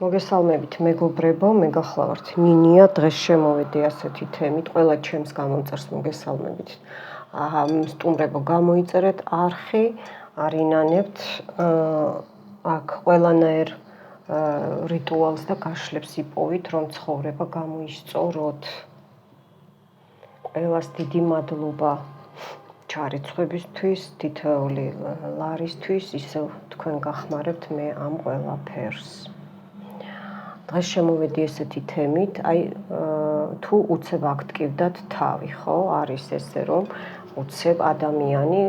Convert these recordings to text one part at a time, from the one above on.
მოგესალმებით მეგობრებო, მე გახლავართ ნინია, დღეს შემოვედი ასეთი თემით, ყველა ჩემს გამომწერს მოგესალმებით. სტუმრებო, გამოიწერეთ არხი, არინანებთ აქ ყველანაირ რიტუალს და გაშლებს იპოვით, რომ ცხოვრება გამოისწოროთ. ყველას დიდი მადლობა ჩარიცხვებისთვის, თითოეული ლარისთვის, ისევ თქვენ გახმარებთ მე ამ ყველაფერს. დღეს შემოვედი ესეთი თემით, თუ უცებ აქტივდათ თავი, ხო? არის ესე, რომ უცებ ადამიანი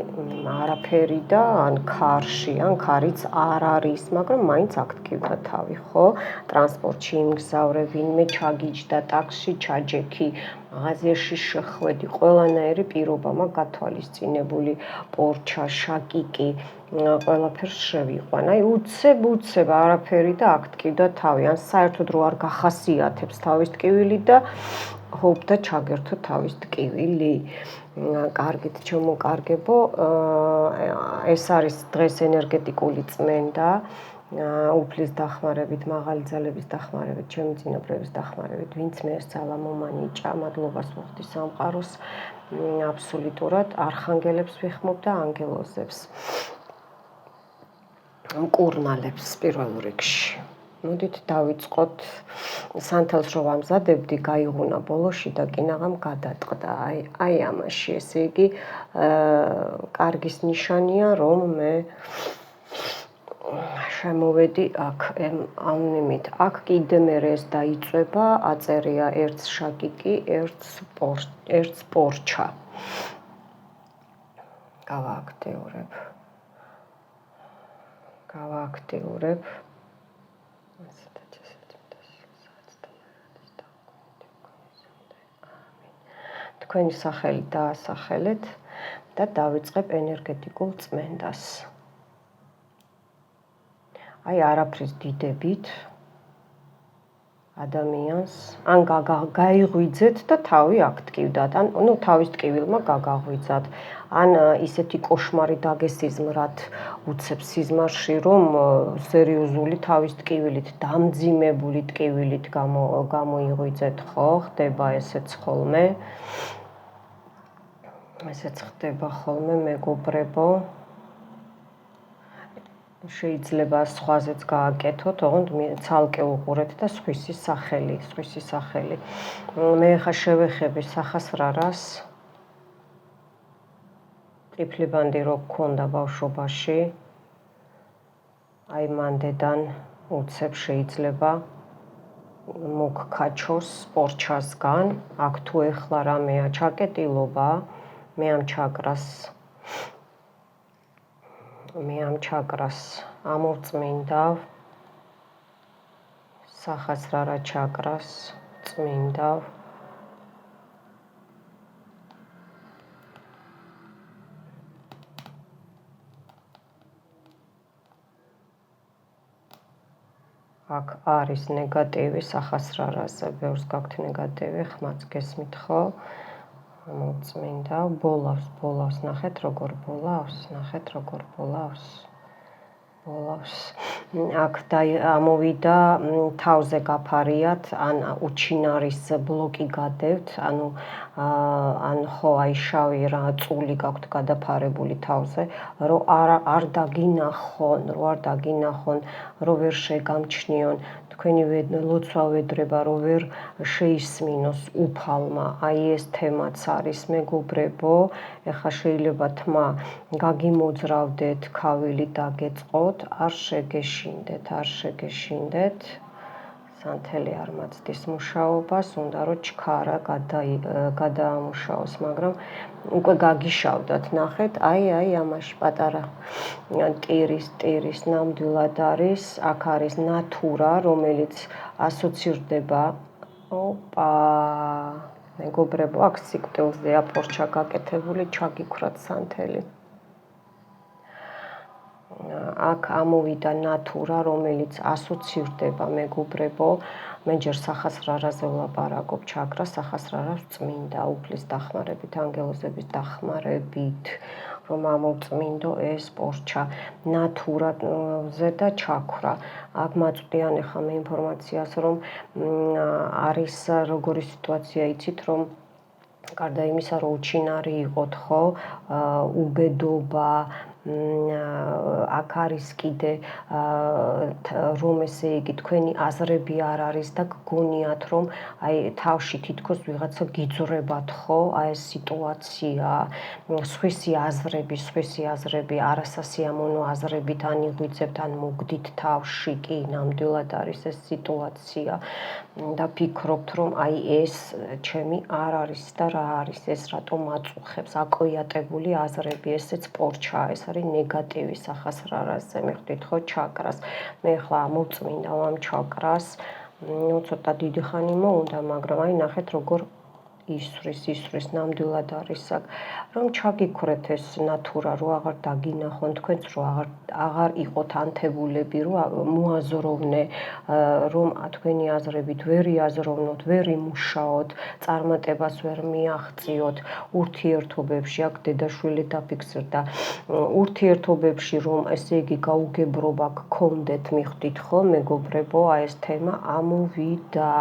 არაფერი და ან ქარში, ან ქარიც არ არის, მაგრამ მაინც აქტივდა თავი, ხო? ტრანსპორტში იმგზავრე, ვინმე ჩაგიჯდა, ტაქსში ჩაჯექი, მაღაზიაში შეხვედი, ყველანაირი პირობა მაქვს გათვალისწინებული, პორჩა, შაკიკი, ყველაფერს შევიყვან. უცებ არაფერი და აქტივდა თავი, ან საერთოდ რო არ გახასიათებს თავის ტკივილი და ჰოპ და ჩაგერთო თავის ტკივილი. კარგით ჩამოკარგებო, ეს არის დღეს ენერგეტიკული წმენდა, უფლის დახმარებით, მაღალი ძალების დახმარებით, ჩემი წინაპრების დახმარებით, ვინც მე ესწალა მომანიჭა, მადლობას ვუხდი სამყაროს, აბსოლუტურად არხანგელებს ვიხმობ და ანგელოზებს. მკურნალებს პირველ რიგში. მოდით დავიწყოთ, სანთელს რო ვამზადებდი, გაიღუნა ბოლოში და კინაღამ გადატყდა. აი ამაში, ესე იგი, კარგის ნიშანია, რომ მე შემოვედი აქ ამნიმით. აქ კიდე მერე ეს დაიწვება, აწერია ერთს შაკიკი, ერთს პორჩა. გავააქტიურებ. თქვენი სახელი დაასახელეთ და დავიწყებ ენერგეტიკულ წმენდას. აი არაფრის დიდებით ადამიანს ან გაიღვიძეთ და თავი აქტივდათ, ან თავის ტკივილმა გაგაღვიძათ, ან ისეთი კოშმარი დაგესიზმრათ უცებ სიზმარში, რომ სერიოზული თავის ტკივილით, დამძიმებული ტკივილით გამოიღვიძეთ, ხო? ხდება ესეც ხოლმე. ესეც ხდება ხოლმე, მეგობრებო. შეიძლება სხვაზეც გააკეთოთ, ოღონდ ცალკე უყურეთ და სხვისი სახელი. მე ხა შევეხები სახასრარას. ტიფლიბანდი რო გქონდა ბავშვობაში, აი მანდედან უცებ შეიძლება მოგქაჩოს პორჩასგან, აქ თუ ეხლა რამეა ჩაკეტილობა, მე ამ ჩაკრას ამოვწმინდავ, სახასრარა ჩაკრას წმინდავ. აქ არის ნეგატივი სახასრარაზე, ბევრს გაქვთ ნეგატივი, ხმაც გესმით, ხო? მოვწმინდავ, ბოლავს, ნახეთ როგორ ბოლავს. აქ ამოვიდა, თავზე გაფარიათ, ან უჩინარის ბლოკი გადევთ, ან ხო აი შავი რა წული გაქვთ გადაფარებული თავზე, რომ არ დაგინახონ, რომ ვერ შეგამჩნიონ, თქვენი ლოცვა ვედრება, რომ ვერ შეისმინოს უფალმა. აი ეს თემაც არის, მეგობრებო. ეხლა შეიძლება თმა გაგიმოძრავდეთ, ქავილი დაგეწყოთ, არ შეგეშინდეთ. სანთელი არ მაცდის მუშაობას, უნდა რომ ჩქარა გადაამუშაოს, მაგრამ უკვე გაგიშავდათ, ნახეთ, აი ამაში პატარა ტირის ნამდვილად არის, აქ არის ნატურა, რომელიც ასოცირდება, მეგობრებო, აქ სიკვდილზეა პორჩა გაკეთებული, ჩაგიქვრათ სანთელი. აქ ამოვიდა ნატურა, რომელიც ასოცირდება, მეგობრებო, მე ჯერ სახასრარაზე ვლაპარაკობ, ჩაკრა სახასრარას წმინდა, უფლის დახმარებით, ანგელოზების დახმარებით, რომ ამოვწმინდო ეს პორჩა ნატურაზე და ჩაქვრა. აქ მაწვდიან ახლა მე ინფორმაციას, რომ არის როგორი სიტუაცია იცით, რომ გარდა იმისა, რომ უჩინარი იყოთ, ხო, უბედობა, აქ არის კიდე რომ ესე იგი თქვენი აზრები არ არის და გგონიათ, რომ აი თავში თითქოს ვიღაცა გიძრებათ, ხო, აი ეს სიტუაცია, სხვისი აზრები, არასასიამოვნო აზრებით ან იღვიძებთ, ან მოგდით თავში, კი, ნამდვილად არის ეს სიტუაცია და ფიქრობთ, რომ აი ეს ჩემი არ არის და რა არის ეს, რატომ აწუხებს, აკვიატებული აზრები, ესეც პორჩაა, ეს არის ნეგატივი სახასრარაზე, მიხვდით ხო, ჩაკრას. მე ახლა ამოვწმინდა ამ ჩაკრას, ცოტა დიდი ხანი მოუნდა, მაგრამ აი ნახეთ როგორ ისვრის, ნამდვილად არის აქ, რომ ჩაგიქვრეთ ეს ნატურა, რომ აღარ დაგინახონ თქვენც, რომ აღარ იყოთ ანთებულები, რომ მოაზროვნე, რომ თქვენი აზრებით ვერ იაზროვნოთ, ვერ იმუშაოთ, წარმატებას ვერ მიაღწიოთ ურთიერთობებში, აქ დედაშვილი დაფიქსირდა, ურთიერთობებში რომ ესე იგი გაუგებრობა გქონდეთ, მიხვდით ხო, მეგობრებო, აი ეს თემა ამოვიდა.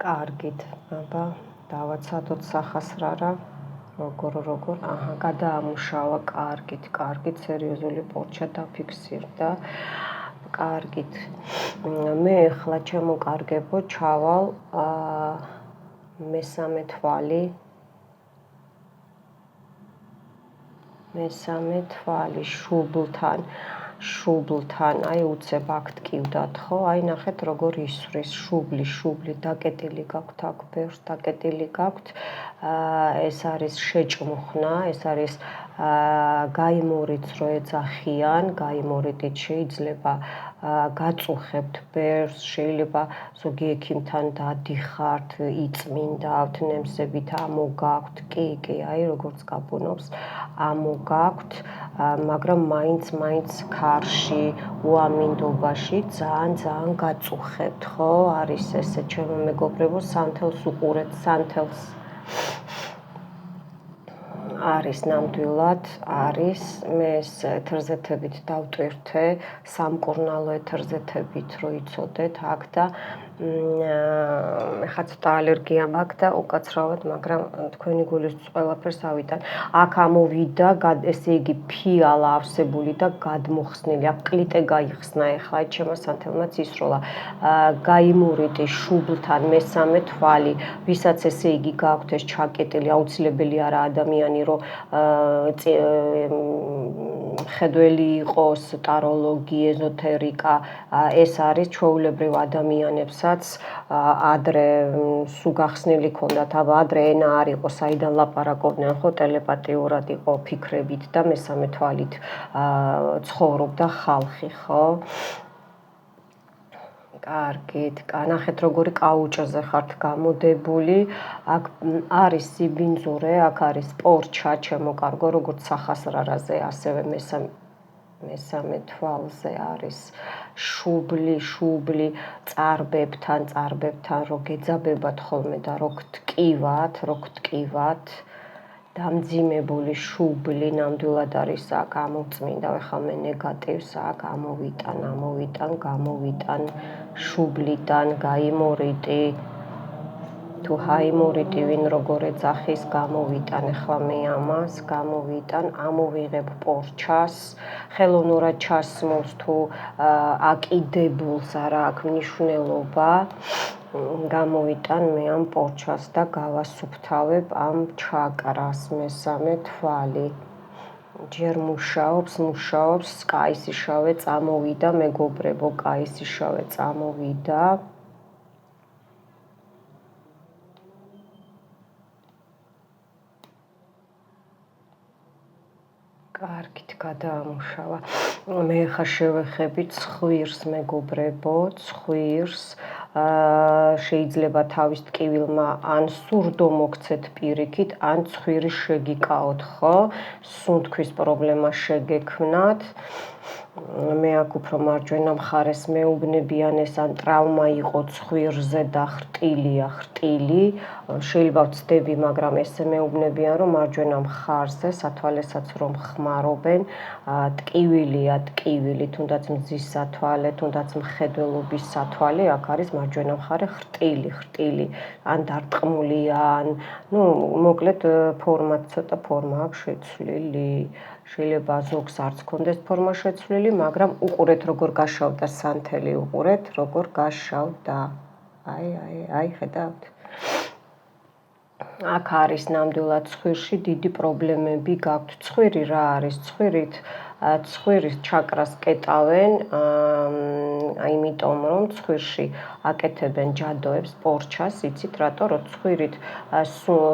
კარგით, აბა დავაცადოთ სახასრარა, როგორ, გადაამუშავა, კარგით, სერიოზული პორჩა დაფიქსირდა. კარგით, მე ახლა ჩემო ჩავალ მესამე თვალი შუბლთან, აი უცებ აქ ტკივდათ, ხო, აი ნახეთ როგორ ისვრის, შუბლი, დაკეტილი გაქვთ აქ, ბევრს დაკეტილი გაქვთ, ეს არის შეჭმუხნა, ეს არის გაიმორიც რო ეძახიან, გაიმორიტით შეიძლება გაწუხებთ ბევრს, შეიძლება ზოგი ექიმთან დადიხართ, იწმინდავთ, ნემსებით ამოგაქვთ, კი, აი როგორც გაბუნობს, ამოგაქვთ, მაგრამ მაინც ქარში, უამინდობაში ძალიან გაწუხებთ, ხო, არის ესე ჩემო მეგობრებო, სანთელს უყურეთ, სანთელს არის ნამდვილად, არის, მე ეს ეთერზეთებით დავტვირთე, სამკურნალო ეთერზეთებით რო იცოდეთ აქ და ხა ცოტა ალერგია მაქვს და უკაცრავად, მაგრამ თქვენი გულისთვის ყველაფერს ავიტან. აქ ამოვიდა, ესე იგი ფიალა ავსებული და გადმოხსნილი, აქ კლიტე გაიხსნა ახლა, ჩემო სანთელმაც ისროლა. გაიმურიტი შუბლთან მესამე თვალი, ვისაც ესე იგი გაქვთ ეს ჩაკეტილი, აუცილებელი არა ადამიანი, რომ ხედველი იყოს, ტაროლოგი, ეზოთერიკა, ეს არის ჩვეულებრივ ადამიანებსაც ადრე სულ გახსნილი ქონდათ, ადრე ენა არ იყო, საიდან ლაპარაკობდნენ, ხო, ტელეპათიურად იყო ფიქრებით და მესამე თვალით ცხოვრობდა ხალხი, ხო? კარგით, ნახეთ როგორი კაუჭზე ხართ გამოდებული, აქ არის სიბინძურე, აქ არის პორჩა, ჩემო კარგო, როგორც სახასრარაზე, ასევე მესამე თვალზე არის შუბლი, წარბებთან, რო გეძაბებათ ხოლმე და რო გტკივათ, დამძიმებული შუბლი, ნამდვილად არის აქ ამოვწმინდა, ახლა მე ნეგატივს აქ გამოვიტან შუბლიდან, გაიმორიტი, თუ ჰაიმორიტი ვინ როგორ ეძახის, გამოვიტან, ახლა მე ამას გამოვიტან, ამოვიღებ პორჩას, ხელოვნურად ჩასმულს თუ აკიდებულს არა აქვს მნიშვნელობა, გამოვიტან მე ამ პორჩას და გავასუფთავებ ამ ჩაკრას, მესამე თვალი. ჯერ მუშაობს, კაისიშავე წამოვიდა, მეგობრებო, კაისიშავე წამოვიდა. კარგით, გადაამუშავა. მე ხა შევეხები ცხვირს, მეგობრებო, შეიძლება თავის ტკივილმა ან სურდო მოგცეთ პირიქით, ან ცხვირი შეგიკაოთ, ხო? სუნთქვის პრობლემა შეგექმნათ. მე აქ უფრო მარჯვენა მხარეს მეუბნებიან ეს ან ტრავმა იყო ცხვირზე და ხრტილია ხრტილი, შეიძლება ვცდები, მაგრამ ესე მეუბნებიან, რომ მარჯვენა მხარზე სათვალესაც რომ ხმარობენ, ტკივილია ტკივილი, თუნდაც მზის სათვალე, თუნდაც მხედველობის სათვალე, აქ არის მარჯვენა მხარე ხრტილი, ან დარტყმულია, ან, მოკლედ ფორმა ცოტა ფორმა აქვს შეცვლილი. შეიძლება ზოგს არც კონდეს ფორმა შეცვლილი, მაგრამ უყურეთ როგორ გაშავდა სანთელი, უყურეთ როგორ გაშავდა. აი, ხედავთ? აქ არის ნამდვილად ცხვირში დიდი პრობლემები გაქვთ. ცხვირი რა არის? ცხვირის ჩაკრას კეტავენ, იმიტომ რომ ცხვირში აკეთებენ ჯადოებს, პორჩას, იცით რატო? რომ ცხვირით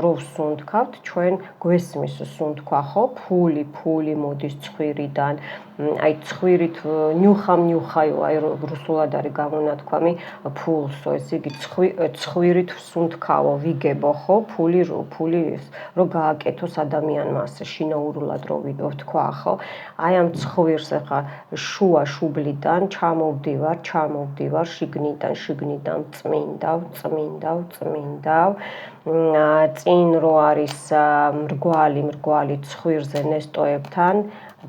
რო ვსუნთქავთ, ჩვენ გვესმის სუნთქვა, ხო? ფული მოდის ცხვირიდან. აი ცხვირით ნიუხა, აი რუსულად არის გამონათქვამი ფულსო, ესე იგი ცხვირით ვსუნთქავო, ვიგებო, ხო? ფული რო გააკეთოს ადამიანმა ასე შინაურულად რო ვთქვა, ხო? აი ამ ცხვირს ახლა შუა შუბლიდან ჩამოვდივარ შიგნიდან წმინდავ. წინ რო არის მრგვალი ცხვირზე ნესტოებთან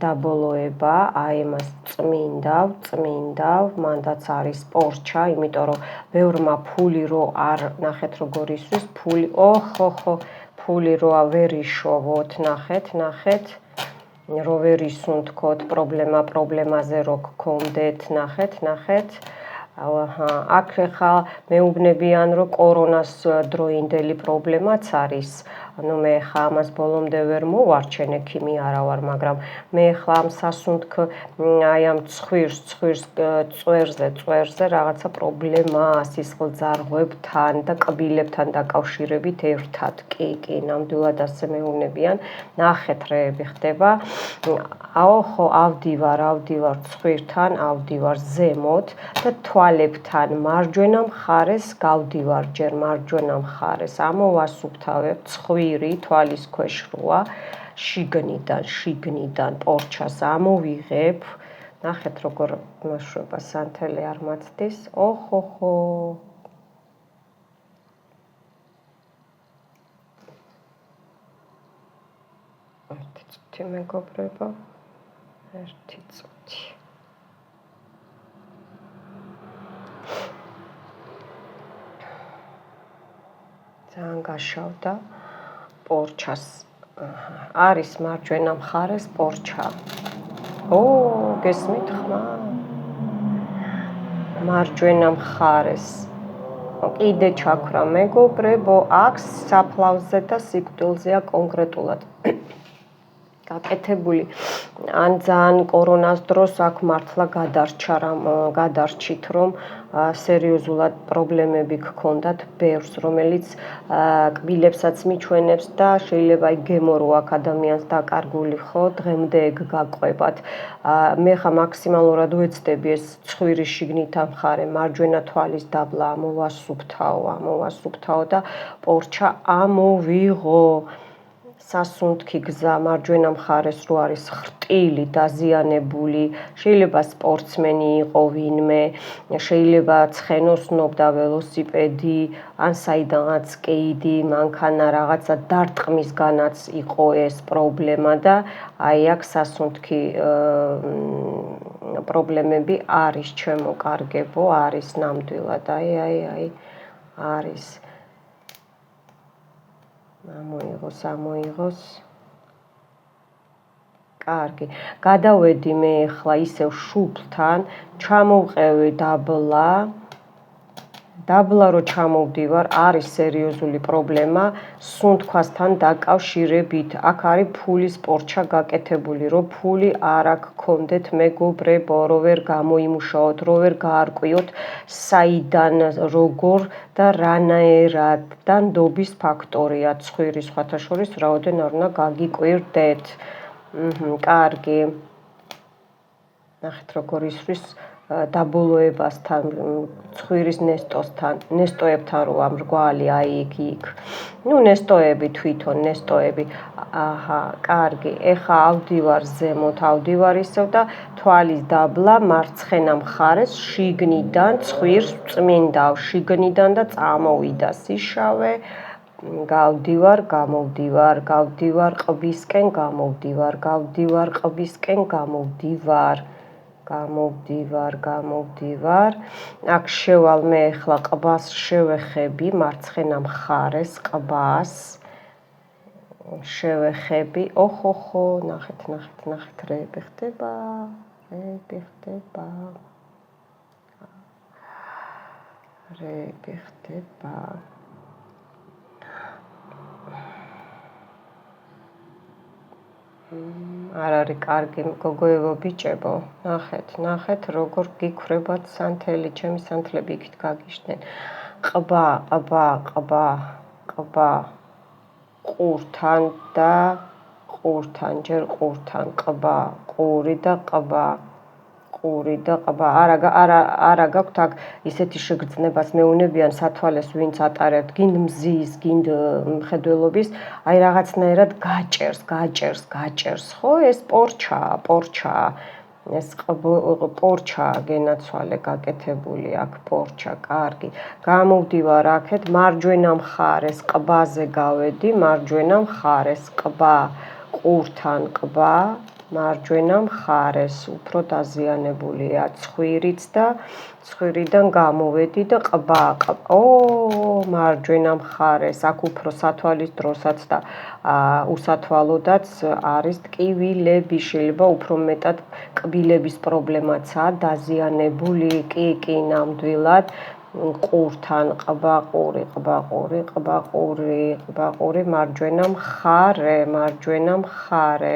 დაბოლოება, აი ამას წმინდავ, მანდაც არის პორჩა, იმიტომ რომ ბევრმა ფული რო არ ნახეთ როგორ ისვის, ფული რო ვერ იშოვოთ, ნახეთ, რო ვერ ისუნთქოთ, პრობლემაზე რო გქონდეთ, ნახეთ. აქ ახლა მეუბნებიან, რომ კორონას დროინდელი პრობლემაც არის. მე ახლა ამას ბოლომდე ვერ მოვარჩენ, ექიმი არა ვარ, მაგრამ მე ახლა ამ აი ამ ცხვირს წვერზე რაღაცა პრობლემაა სისხლძარღვებთან და კბილებთან დაკავშირებით ერთად. კი, ნამდვილად ასე მეუბნებიან. ნახეთ რეები ხდება. ავდივარ ცხვირთან, ავდივარ ზემოთ და თვალებთან მარჯვენა მხარეს გავდივარ, ჯერ მარჯვენა მხარეს ამოვასუფთავებ ცხვირი თვალის ქვეშ როა, შიგნიდან პორჩას ამოვიღებ. ნახეთ როგორ მოშვება სანთელი არ მაცდის. ერთი წუთი მეგობრებო, ერთი წუთი. ძალიან გაშავდა პორჩას. არის მარჯვენა მხარეს პორჩა. გესმით ხმა? მარჯვენა მხარეს. კიდე ჩაქრა მეგობრებო, აქ საფლავზე და სიკვდილზეა კონკრეტულად გაკეთებული. ან ძალიან კორონას დროს აქ მართლა გადარჩით, რომ სერიოზულად პრობლემები გქონდათ ბევრს, რომელიც კბილებსაც მიჩვენებს და შეიძლება გემო რო აქ ადამიანს დაკარგული, ხო, დღემდე ეგ გაყვებათ. მე ხა მაქსიმალურად ვეცდები ეს ცხვირის შიგნით ამხარე მარჯვენა თვალის დაბლა ამოვასუფთავო და პორჩა ამოვიღო. სასუნთქი გზა მარჯვენა მხარეს რო არის ხრტილი, დაზიანებული, შეიძლება სპორტსმენი იყო ვინმე, შეიძლება ცხენოსნობდა ველოსიპედი, ან საიდანაც სკეიდი, მანქანა რაღაცა დარტყმისგანაც იყო ეს პრობლემა და აი აქ სასუნთქი პრობლემები არის, ჩემო კარგებო, არის ნამდვილად, აი, არის. ამოიღოს. კარგი. გადავედი მე ახლა ისევ შუბლთან, ჩამოვყევი დაბლა რო ჩამოვდივარ, არის სერიოზული პრობლემა სუნთქვასთან დაკავშირებით. აქ არის ფულის პორჩა გაკეთებული, რო ფული არ გქონდეთ მეგობრებო, რო ვერ გამოიმუშაოთ, რო ვერ გაარკვიოთ საიდან, როგორ და რანაირად და ნდობის ფაქტორია ცხვირის სხვათა შორის რაოდენ არ უნდა გაგიკვირდეთ. კარგი. ნახეთ როგორ ისვრის დაბოლოებასთან, ცხვირის ნესტოებთან როა მრგვალი, აი იქ. ნესტოები თვითონ, აჰა, კარგი. ეხა ავდივარ ზემოთ, ავდივარ ისევ და თვალის დაბლა მარცხენა მხარეს შიგნიდან ცხვირს წმინდავ, შიგნიდან და წამოვიდა სიშავე. გავდივარ, გამოვდივარ, გავდივარ ყბისკენ, გამოვდივარ, გავდივარ ყბისკენ, გამოვდივარ. გამოვდივარ, გამოვდივარ. აქ შევალ მე ახლა ყბას შევეხები, მარცხენა მხარეს ყბას. შევეხები. ოხოხო, ნახეთ, ნახეთ, ნახეთ, რეები ხდება. რეები ხდება. რეები ხდება. არ არის კარგი გოგოებო ბიჭებო, ნახეთ, ნახეთ როგორ გიქვრებათ სანთელი, ჩემი სანთლები იქით გაგიშდნენ. ყბა, ყბა, ყბა, ყბა. ყურთან და ყურთან, ჯერ ყურთან, ყბა, ყური და ყბა. ყური და ყბა. არა გაქვთ აქ ისეთი შეგრძნებას მეუნებიან სათვალეს ვინც ატარებთ, გინდ მზის, გინდ მხედველობის, აი რაღაცნაირად გაჭერს, გაჭერს, გაჭერს, ხო? ეს პორჩაა, პორჩაა. ეს პორჩაა გენაცვალე გაკეთებული აქ პორჩა, კარგი. გამოვდივარ აქეთ მარჯვენა მხარეს ყბაზე გავედი, მარჯვენა მხარეს ყბა, ყურთან ყბა. მარჯვენა მხარეს უფრო დაზიანებულია ცხვირიც და ცხვირიდან გამოვედი და ყბა. მარჯვენა მხარეს აქ უფრო სათვალის დროსაც და უსათვალოდაც არის ტკივილები, შეიძლება უფრო მეტად კბილების პრობლემაცაა დაზიანებული, კი, ნამდვილად. ყურთან ყბა, ყური, ყბა, ყური, ყბა, ყური, ყბა, ყური, მარჯვენა მხარე, მარჯვენა მხარე.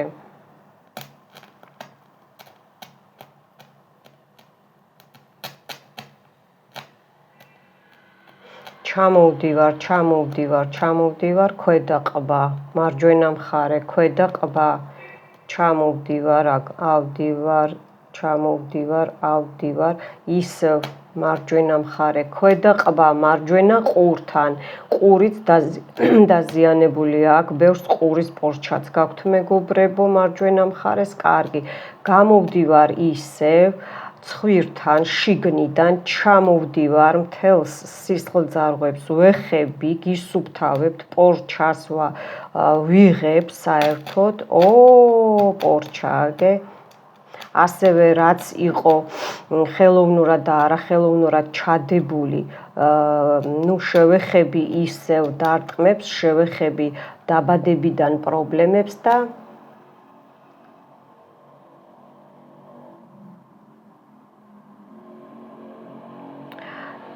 ჩამოვდივარ, ჩამოვდივარ, ჩამოვდივარ, ქვედა ყბა, მარჯვენა მხარე, ქვედა ყბა. ჩამოვდივარ, ავდივარ, ჩამოვდივარ, ავდივარ, ისევ მარჯვენა მხარე, ქვედა ყბა, მარჯვენა ყურთან. ყურიც დაზიანებულია აქ, ბევრს ყურის პორჩაც გაქვთ მეგობრებო, მარჯვენა მხარეს, კარგი. გამოვდივარ ისევ ცხვირთან შიგნიდან ჩამოვდივარ მთელს სისხლძარღვებს ვეხები, გისუფთავებთ, პორჩას ვიღებ საერთოდ. პორჩააგე. ასევე რაც იყო ხელოვნურად და არახელოვნურად ჩადებული, შევეხები ისევ დარტყმებს, შევეხები დაბადებიდან პრობლემებს და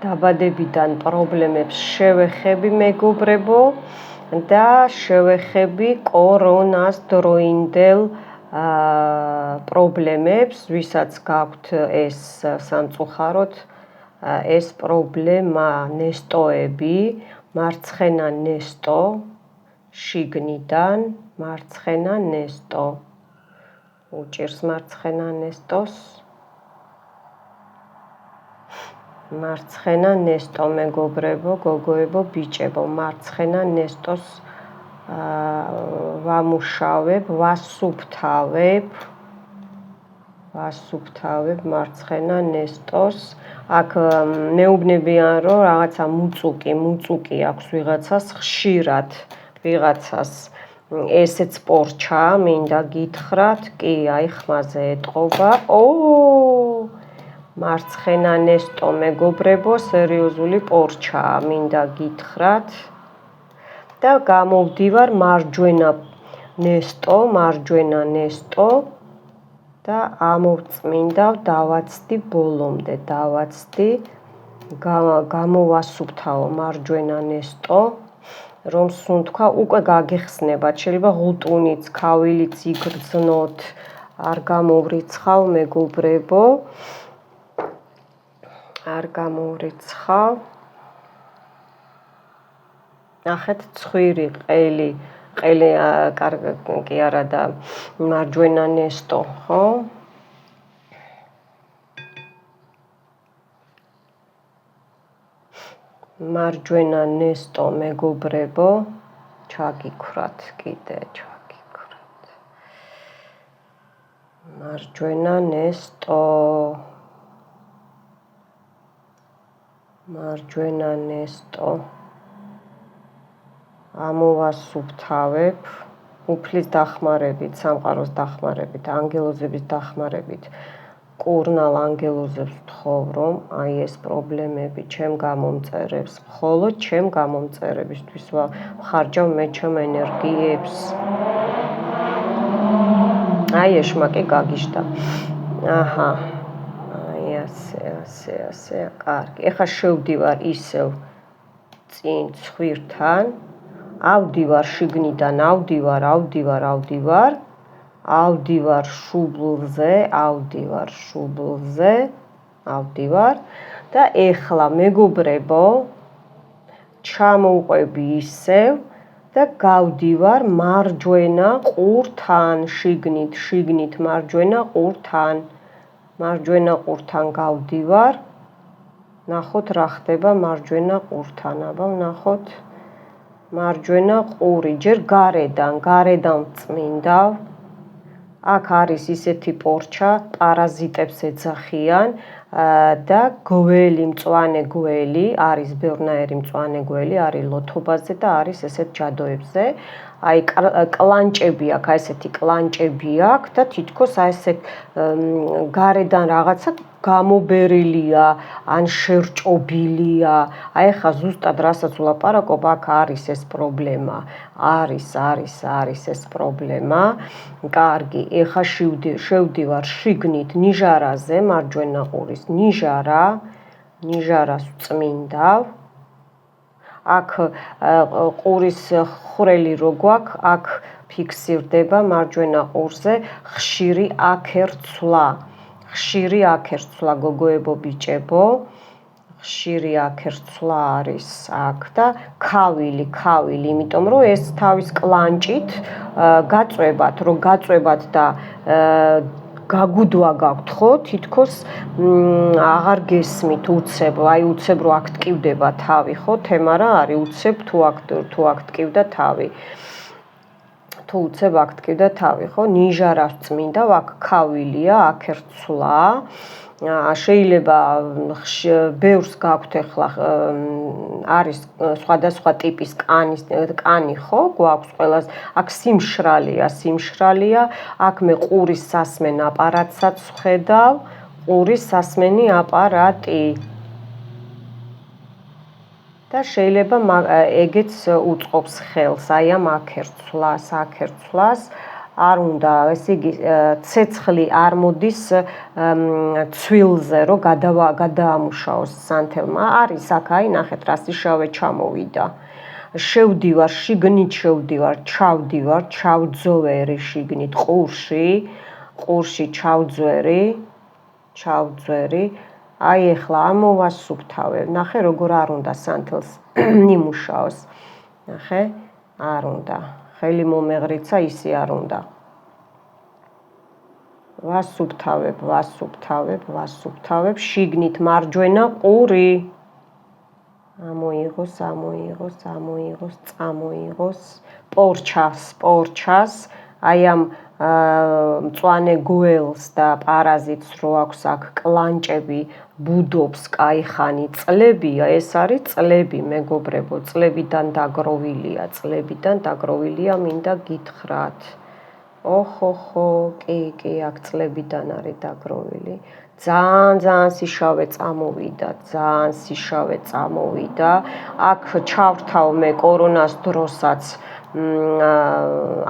დაბადებიდან პრობლემებს შევეხები მეგობრებო და შევეხები კორონას დროინდელ პრობლემებს, ვისაც გაქვთ ეს სამწუხაროდ ეს პრობლემა, ნესტოები, მარცხენა ნესტო, შიგნიდან მარცხენა ნესტო. უჭირს მარცხენა ნესტოს. მარცხენა ნესტო მეგობრებო, გოგოებო, ბიჭებო, მარცხენა ნესტოს ვამუშავებ, ვასუფთავებ მარცხენა ნესტოს. აქ მეუბნებიან, რომ რაღაცა მუწუკი აქვს ვიღაცას ხშირად, ვიღაცას ესეც პორჩა, მინდა გითხრათ, კი, აი ხმაზე ეტყობა. მარცხენა ნესტო მეგობრებო, სერიოზული პორჩაა, მინდა გითხრათ. და გამოვდივარ მარჯვენა ნესტო და ამოვწმინდავ, დავაცდი ბოლომდე, გამოვასუფთავო მარჯვენა ნესტო, რომ სუნთქვა უკვე გაგეხსნებათ, შეიძლება ღუტუნიც, ქავილიც იგრძნოთ, არ გამოვრიცხავ მეგობრებო, არ გამოვრიცხავ. ნახეთ ცხვირი, ყელი კი არა და მარჯვენა ნესტო, ხო? მარჯვენა ნესტო მეგობრებო, ჩაგიქვრათ კიდე, ჩაგიქვრათ. მარჯვენა ნესტო. მარჯვენა ნესტო. ამოვასუფთავებ უფლის დახმარებით, სამყაროს დახმარებით, ანგელოზების დახმარებით. კურნალ ანგელოზებს ვთხოვ, რომ აი ეს პრობლემები ჩემ გამომწერებს, მხოლოდ ჩემ გამომწერებისთვის ვხარჯავ მე ჩემ ენერგიებს. აი ეშმაკი გაგიშტა. აჰა. აი ასე, კარგი. ეხლა შევდივარ ისევ წინ ცხვირთან. ავდივარ შიგნიდან, ავდივარ შუბლზე, ავდივარ და ეხლა მეგობრებო, ჩამოვყვები ისევ და გავდივარ მარჯვენა ყურთან, შიგნით მარჯვენა ყურთან გავდივარ. ნახოთ რა ხდება მარჯვენა ყურთან, აბა ნახოთ. მარჯვენა ყური, ჯერ გარედან წმინდავ. აქ არის ისეთი პორჩა, პარაზიტებს ეძახიან და გველი, მწვანე გველი, არის ბევრნაირი მწვანე გველი, არის ლოთობაზე და არის ესეთ ჯადოებზე. აი კლანჭები აქვს, აი ესეთი კლანჭები აქვს და თითქოს აი ესე გარედან რაღაცა გამობერილია, ან შერჭობილია. აი ხა ზუსტად რასაც ვლაპარაკობ, აქ არის ეს პრობლემა. არის ეს პრობლემა. კარგი, ეხა შევდივარ შიგნით ნიჟარაზე, მარჯვენა ყურის ნიჟარას წმინდავ. აქ ყურის ხვრელი რო გვაქვს, აქ ფიქსირდება მარჯვენა ყურზე ხშირი აქერცვლა, გოგოებო, ბიჭებო. ხშირი აქერცვლა არის აქ და ქავილი, იმიტომ რომ ეს თავის კლანჭით გაწვევათ და გაგუდვა გაქვთ, ხო? თითქოს აღარ გესმით უცებ, აი უცებ რო აქ ტკივდება თავი, ხო? თემა რა არის უცებ თუ აქ ტკივდა თავი. თუ უცებ აქ ტკივდა თავი, ხო? ნიჟარას წმინდა, აქ ქავილია, აქერცვლა. შეიძლება ბევრს გაქვთ ახლა არის სხვადასხვა ტიპის კანი, ხო? გვაქვს ყველას. აქ სიმშრალეა, აქ მე ყურის სასმენ აპარატსაც ვხედავ, ყურის სასმენი აპარატი. და შეიძლება ეგეც უწყობს ხელს, აი ამ აქერცვლას. არ უნდა, ესე იგი, ცეცხლი არ მოდის ცვილზე, რომ გადაამუშაოს სანთელმა. არის აქ, აი ნახეთ, რა სიშავე ჩამოვიდა. შევდივარ, შიგნით შევდივარ, ჩავძვერი შიგნით ყურში ჩავძვერი. აი ეხლა ამოვასუფთავებ. ნახე როგორ არ უნდა სანთელს იმუშაოს. ნახე, არ უნდა. ხელი მომეღრიცა, ისე არ უნდა. ვასუფთავებ, შიგნით მარჯვენა ყური. ამოიღოს, წამოიღოს. პორჩას, აი ამ მწვანე გველს და პარაზიტს რო აქვს აქ კლანჭები, ბუდობს კაიხანი, წლებია, ეს არის წლები, მეგობრებო, წლებიდან დაგროვილია, მინდა გითხრათ. ოხოხო, კი, აქ წლებიდან არის დაგროვილი. ძალიან სიშავე წამოვიდა. აქ ჩავრთავ მე კორონას დროსაც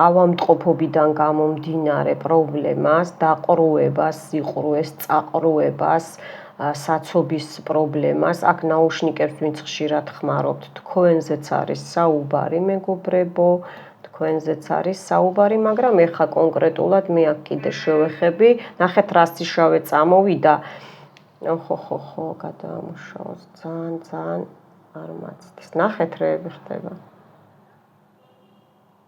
ავამტყოფობიდან გამომდინარე პრობლემას, დაყრუებას, სიყრუეს, წაყრუებას, საცობის პრობლემას. აქ ნაუშნიკებს ვინც ხშირად ხმარობთ, თქვენზეც არის საუბარი, მეგობრებო, მაგრამ ეხა კონკრეტულად მე აქ კიდე შევეხები. ნახეთ რა სიშავე წამოვიდა. ოხოხო, გადაამუშავოს, ძალიან არ მაცდის. ნახეთ რეები ხდება.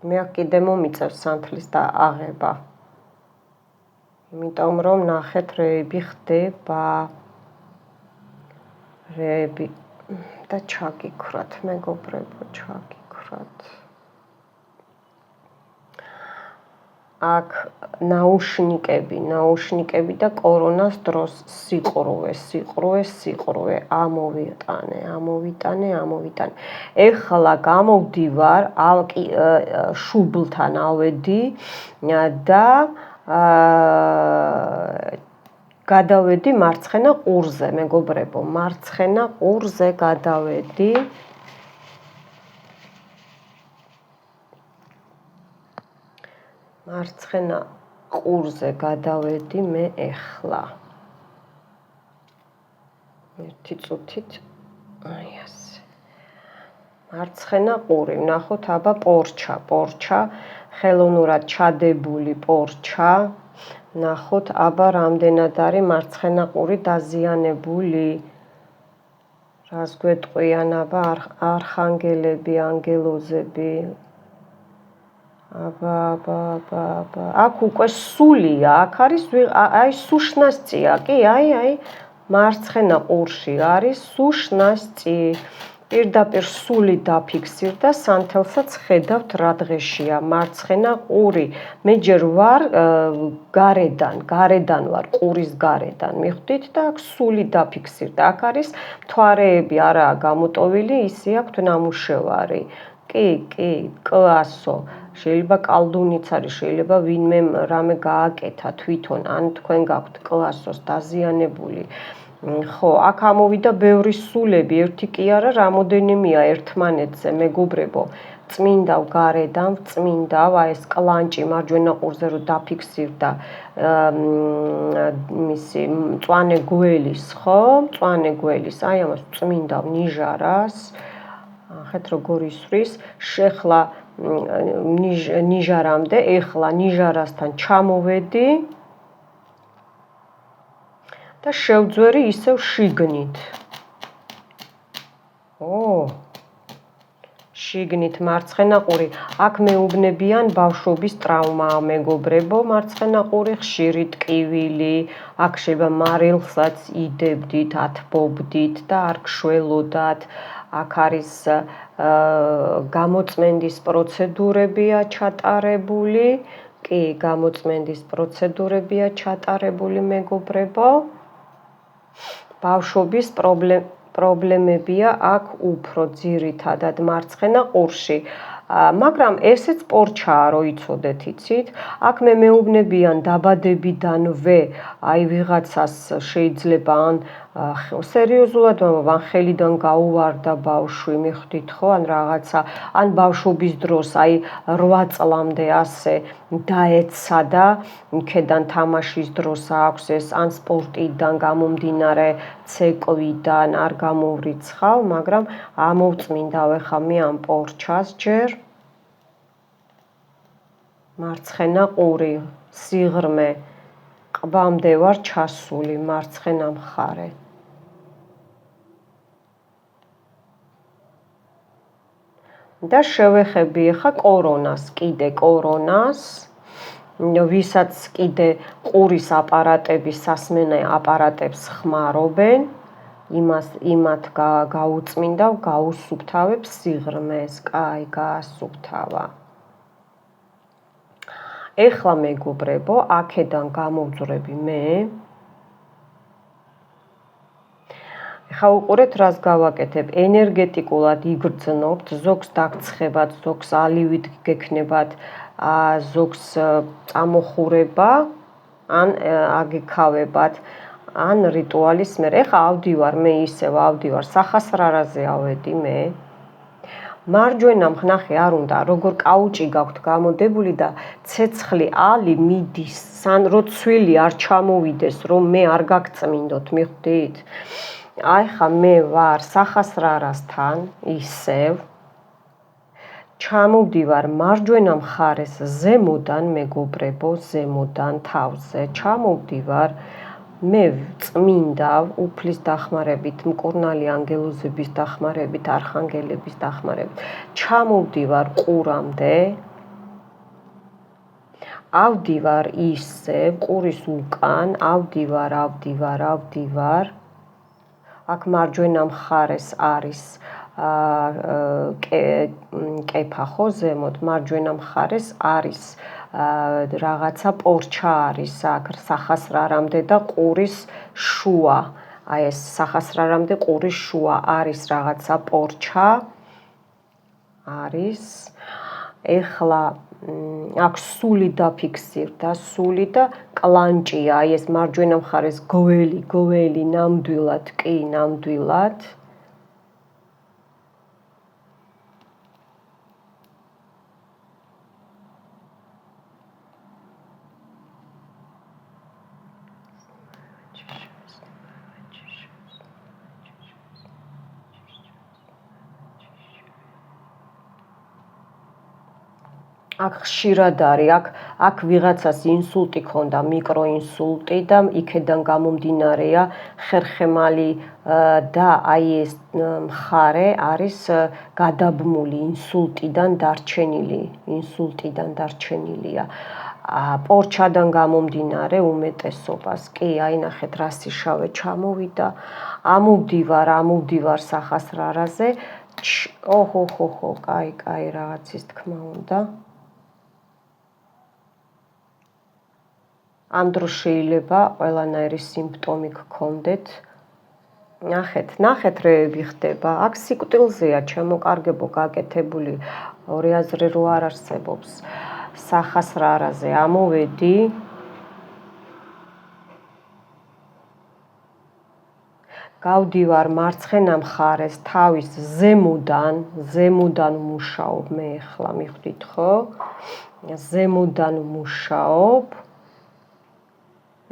მე აქ კიდე მომიწევს სანთლის და აღება. იმიტომ რომ ნახეთ რეები ხდება. რეები და ჩაგიქრათ, მეგობრებო, აქ ნაუშნიკები და კორონას დროს სიყრუე, ამოვიტანე. ეხლა გამოვდივარ, შუბლთან ავედი და გადავედი მარცხენა ყურზე, მეგობრებო, მარცხენა ყურზე გადავედი. მარცხენა ყურზე გადავედი მე ეხლა. ერთი წუთით, აი ასე. მარცხენა ყური, ვნახოთ აბა პორჩა, ხელოვნურად ჩადებული პორჩა. ვნახოთ აბა რამდენად არის მარცხენა ყური დაზიანებული. რას გვეტყვიან აბა არხანგელები, ანგელოზები. აბა. აქ უკვე სულია, აქ არის აი სუშნასწია, კი, აი მარცხენა ყურში არის სუშნასწი. პირდაპირ სული დაფიქსირდა, სანთელსაც ხედავთ რა დღეშია მარცხენა ყური. მე ჯერ ვარ გარედან ვარ, ყურის გარედან. მიხვდით და აქ სული დაფიქსირდა. აქ არის მთვარეები არაა გამოტოვილი, ისე აქვთ ნამუშევარი. კი, კლასო. შეიძლება კალდუნიც არის, შეიძლება ვინმე რამე გააკეთა თვითონ, ან თქვენ გაქვთ კლასოს დაზიანებული. ხო, აქ ამოვიდა ბევრი სულები, ერთი კი არა, რამოდენიმეა ერთმანეთზე, მეგობრებო. წმინდავ გარედან, აი ეს კლანჭი მარჯვენა ყურზე რო დაფიქსირდა მისი მწვანე გველის, ხო? მწვანე გველის, აი ამას წმინდავ ნიჟარას. ახეთ როგორ ისვრის, შეხლა ნიჟარამდე, ეხლა ნიჟარასთან ჩამოვედი და შევძვერი ისევ შიგნით. შიგნით მარცხენა ყური. აქ მეუბნებიან ბავშვობის ტრავმაა, მეგობრებო, მარცხენა ყური, ხშირი ტკივილი, აქ შეიძლება მარილსაც იდებდით, ათბობდით და არ გშველოდათ. აქ არის გამოწმენდის პროცედურებია ჩატარებული. კი, გამოწმენდის პროცედურებია ჩატარებული, მეგობრებო. ბავშვობის პრობლემებია აქ უფრო ძირითადად მარცხენა ყურში. მაგრამ ესეც პორჩაა, რო იცოდეთ, იცით? აქ მეუბნებიან დაბადებიდანვე, აი ვიღაცას შეიძლება ან სერიოზულად, ან ხელიდან გაუვარდა ბავშვი, მიხვდით ხო, ან რაღაცა, ან ბავშვობის დროს, აი 8 წლამდე ასე დაეცა და იქედან თამაშის დროს აქვს ეს, ან სპორტიდან გამომდინარე ცეკვიდან არ გამოვრიცხავ, მაგრამ ამოვწმინდავ ეხლა მე ამ პორჩას ჯერ. მარცხენა ყური, სიღრმე, ყბამდე ვარ ჩასული, მარცხენა მხარე. და შევეხები ეხა კორონას, ვისაც კიდე ყურის აპარატები, სასმენე აპარატებს ხმარობენ, იმათ გაუწმინდავ, გაუსუფთავებ სიღრმეს, კაი, გაასუფთავა. ეხლა მეგობრებო, აქედან გამოვძვრები მე. ეხლა უყურეთ, რას გავაკეთებ. ენერგეტიკულად იგრძნობთ, ზოგს დაგცხებათ, ზოგს ალივით გექნებათ, ზოგს წამოხურება, ან აგიქავებათ, ან რიტუალის მერე. ეხლა ავდივარ, მე ისევ ავდივარ, სახასრარაზე ავედი მე. მარჯვენა მხნახე არ უნდა, როგორ კაუჭი გაქვთ გამოდებული და ცეცხლი ალი მიდის, რო ცვილი არ ჩამოვიდეს, რომ მე არ გაგწმინდოთ, მიხვდით? აი ხა მე ვარ სახასრარასთან, ისევ ჩამოვდივარ მარჯვენა მხარეს ზემოდან, მეგობრებო, ზემოდან თავზე ჩამოვდივარ, მე წმინდავ უფლის დახმარებით, მკურნალი ანგელოზების დახმარებით, არხანგელების დახმარებით, ჩამოვდივარ ყურამდე, ავდივარ ისევ ყურის უკან, ავდივარ, აქ მარჯვენა მხარეს არის კეფა, ხო, ზემოთ მარჯვენა მხარეს არის რაღაცა პორჩა არის აქ სახასრარამდე და ყურის შუა. აი ეს სახასრარამდე ყურის შუა არის რაღაცა პორჩა. არის. ეხლა აქ სული დაფიქსირდა, სული და კლანჭია. აი ეს მარჯვენა მხარეს გველი ნამდვილად, კი, ნამდვილად. აქ ხშირად არის, აქ ვიღაცას ინსულტი ქონდა, მიკროინსულტი და იქედან გამომდინარეა ხერხემალი და აი ეს მხარე არის გადაბმული ინსულტიდან დარჩენილია. პორჩადან გამომდინარე უმეტესობას. კი, აი ნახეთ, რასიშავე ჩამოვიდა. ამოვდივარ სახასრარაზე. ოჰო, კაი, რაღაცის თქმა უნდა. ამ დროს შეიძლება ყველანაირი სიმპტომი გქონდეთ. ნახეთ რეები ხდება. აქ სიკვდილზეა ჩემოკარგებო გაკეთებული, ორი აზრი რო არ არსებობს. სახასრარაზე ამოვედი. გავდივარ მარცხენა მხარეს, თავის ზემოდან მუშაობ მე ახლა, მიხვდით ხო? ზემოდან მუშაობ.